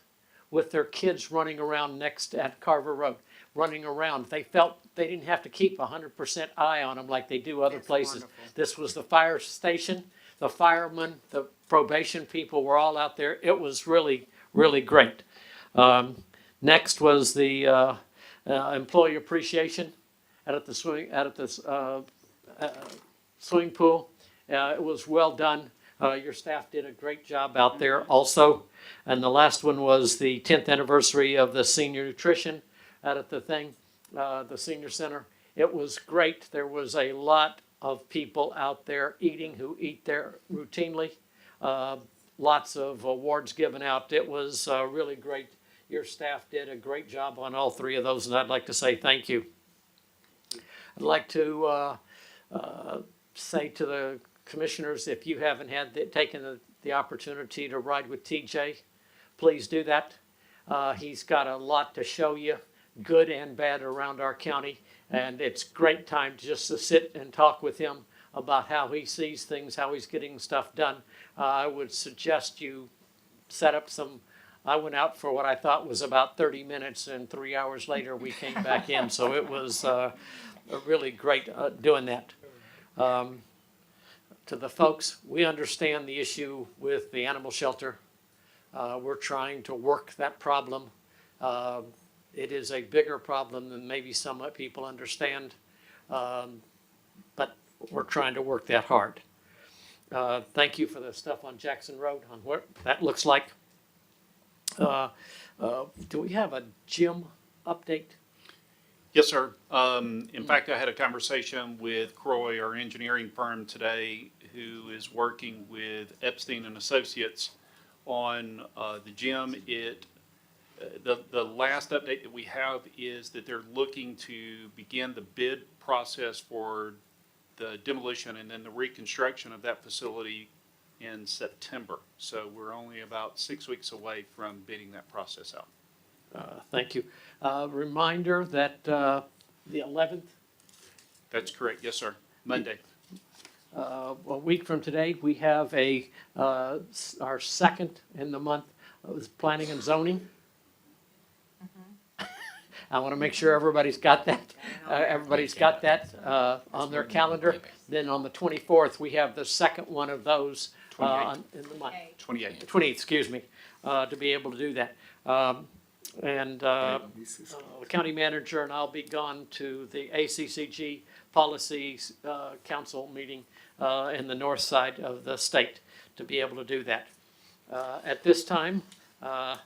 with their kids running around next at Carver Road, running around. They felt they didn't have to keep 100% eye on them like they do other places. Wonderful. This was the fire station. The firemen, the probation people were all out there. It was really, really great. Next was the employee appreciation at the swimming pool. It was well done. Your staff did a great job out there also. And the last one was the 10th anniversary of the senior nutrition out at the thing. the senior center. It was great. There was a lot of people out there eating who eat there routinely. Lots of awards given out. It was really great. Your staff did a great job on all three of those, and I'd like to say thank you. I'd like to say to the commissioners, if you haven't taken the opportunity to ride with TJ, please do that. He's got a lot to show you, good and bad, around our county, and it's great time just to sit and talk with him about how he sees things, how he's getting stuff done. I would suggest you set up some. I went out for what I thought was about 30 minutes, and 3 hours later we came back in, so it was really great doing that. To the folks, we understand the issue with the animal shelter. We're trying to work that problem. It is a bigger problem than maybe some people understand, but we're trying to work that hard. Thank you for the stuff on Jackson Road, on what that looks like. Do we have a gym update? Yes, sir. In fact, I had a conversation with Croy, our engineering firm today, who is working with Epstein and Associates on the gym. The last update that we have is that they're looking to begin the bid process for the demolition and then the reconstruction of that facility in September. So we're only about 6 weeks away from bidding that process out. Thank you. Reminder that the 11th, That's correct. Yes, sir. Monday. a week from today, we have our second in the month of planning and zoning. I want to make sure everybody's got that. On their calendar. Then on the 24th, we have the second one of those in the month. 28. 20, excuse me, to be able to do that. The county manager and I'll be gone to the ACCG Policy Council meeting in the north side of the state to be able to do that. At this time, I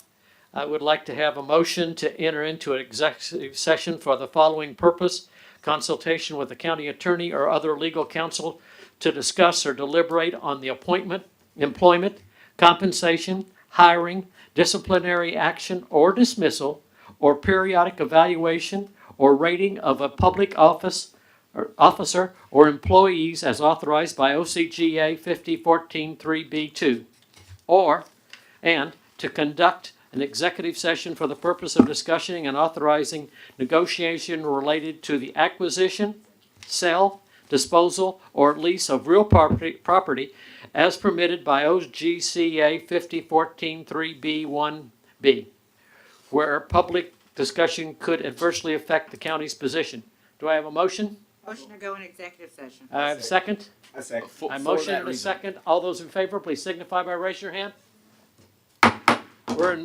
would like to have a motion to enter into an executive session for the following purpose: consultation with the county attorney or other legal counsel to discuss or deliberate on the appointment, employment, compensation, hiring, disciplinary action or dismissal, or periodic evaluation or rating of a public officer or employees as authorized by OCGA 5014-3B2, and to conduct an executive session for the purpose of discussing and authorizing negotiation related to the acquisition, sale, disposal, or lease of real property as permitted by OGCA 5014-3B1B, where public discussion could adversely affect the county's position. Do I have a motion? Motion to go in executive session. I have a second. I second. I motion and a second. All those in favor, please signify by raising your hand. We're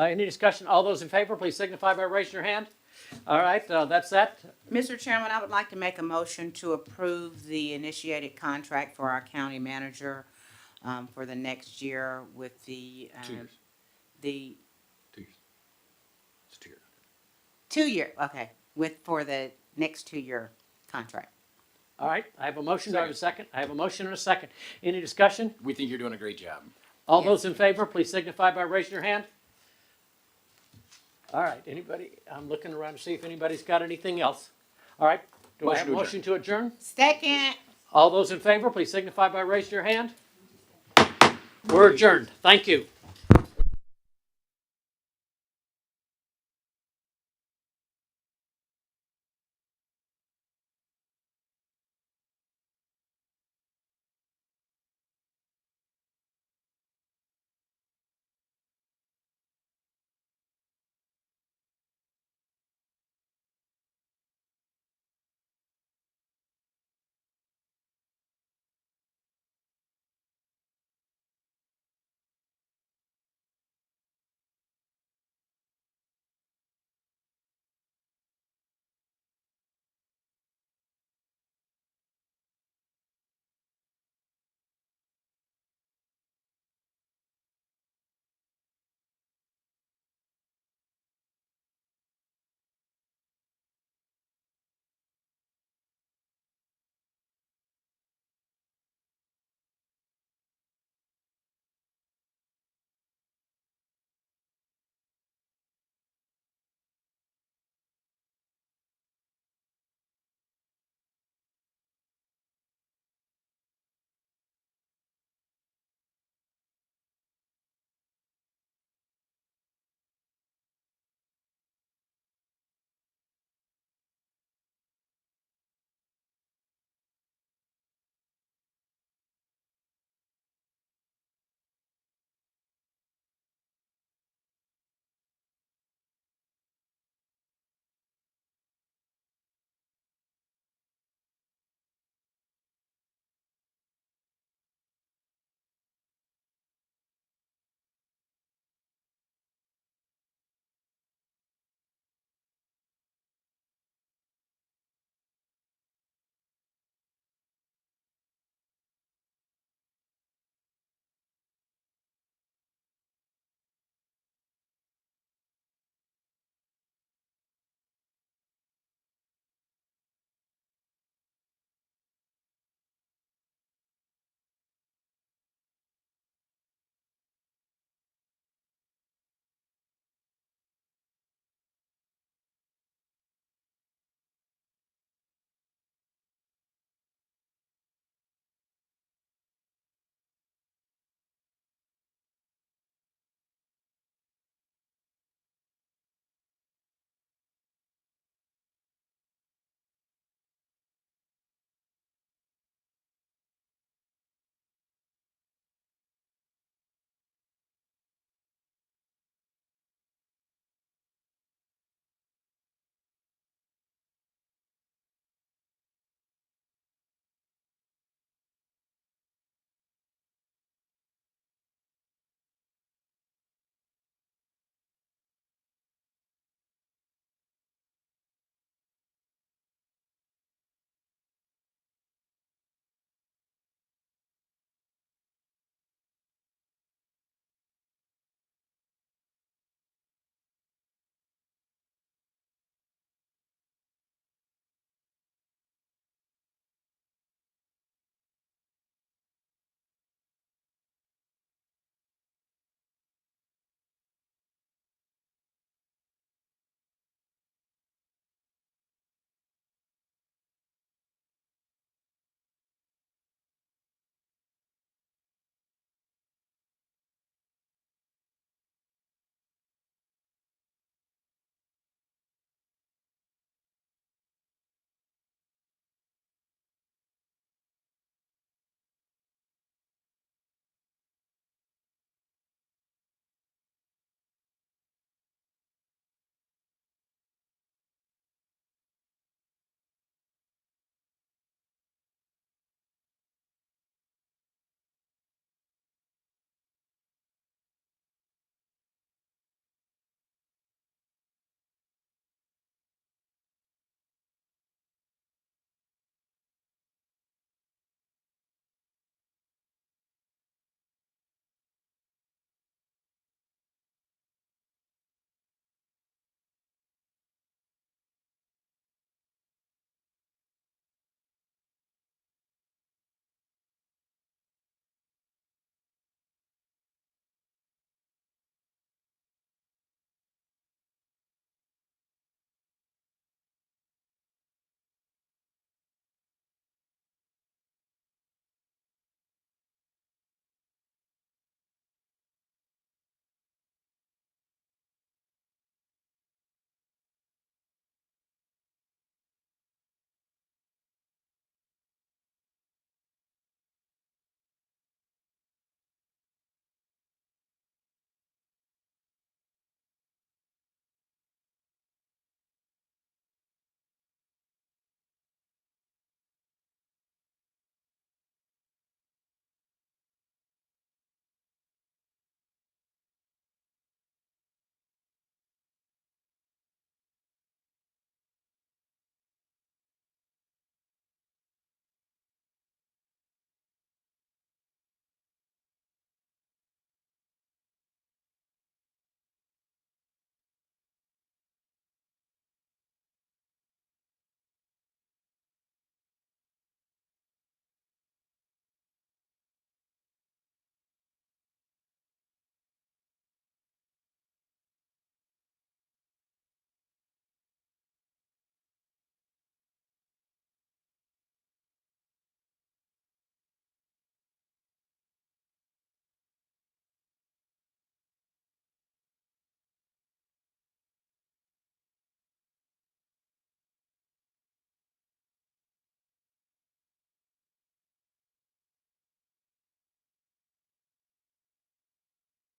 Any discussion? All those in favor, please signify by raising your hand. All right, that's that. Mr. Chairman, I would like to make a motion to approve the initiated contract for our county manager for the next year with the, 2 years. the 2 years. It's 2 years. 2 year, okay, for the next 2 year contract. All right, I have a motion. Do I have a second? I have a motion and a second. Any discussion? We think you're doing a great job. All those in favor, please signify by raising your hand. All right, anybody? I'm looking around to see if anybody's got anything else. All right, do I have a motion to adjourn? Second. All those in favor, please signify by raising your hand. We're adjourned. Thank you.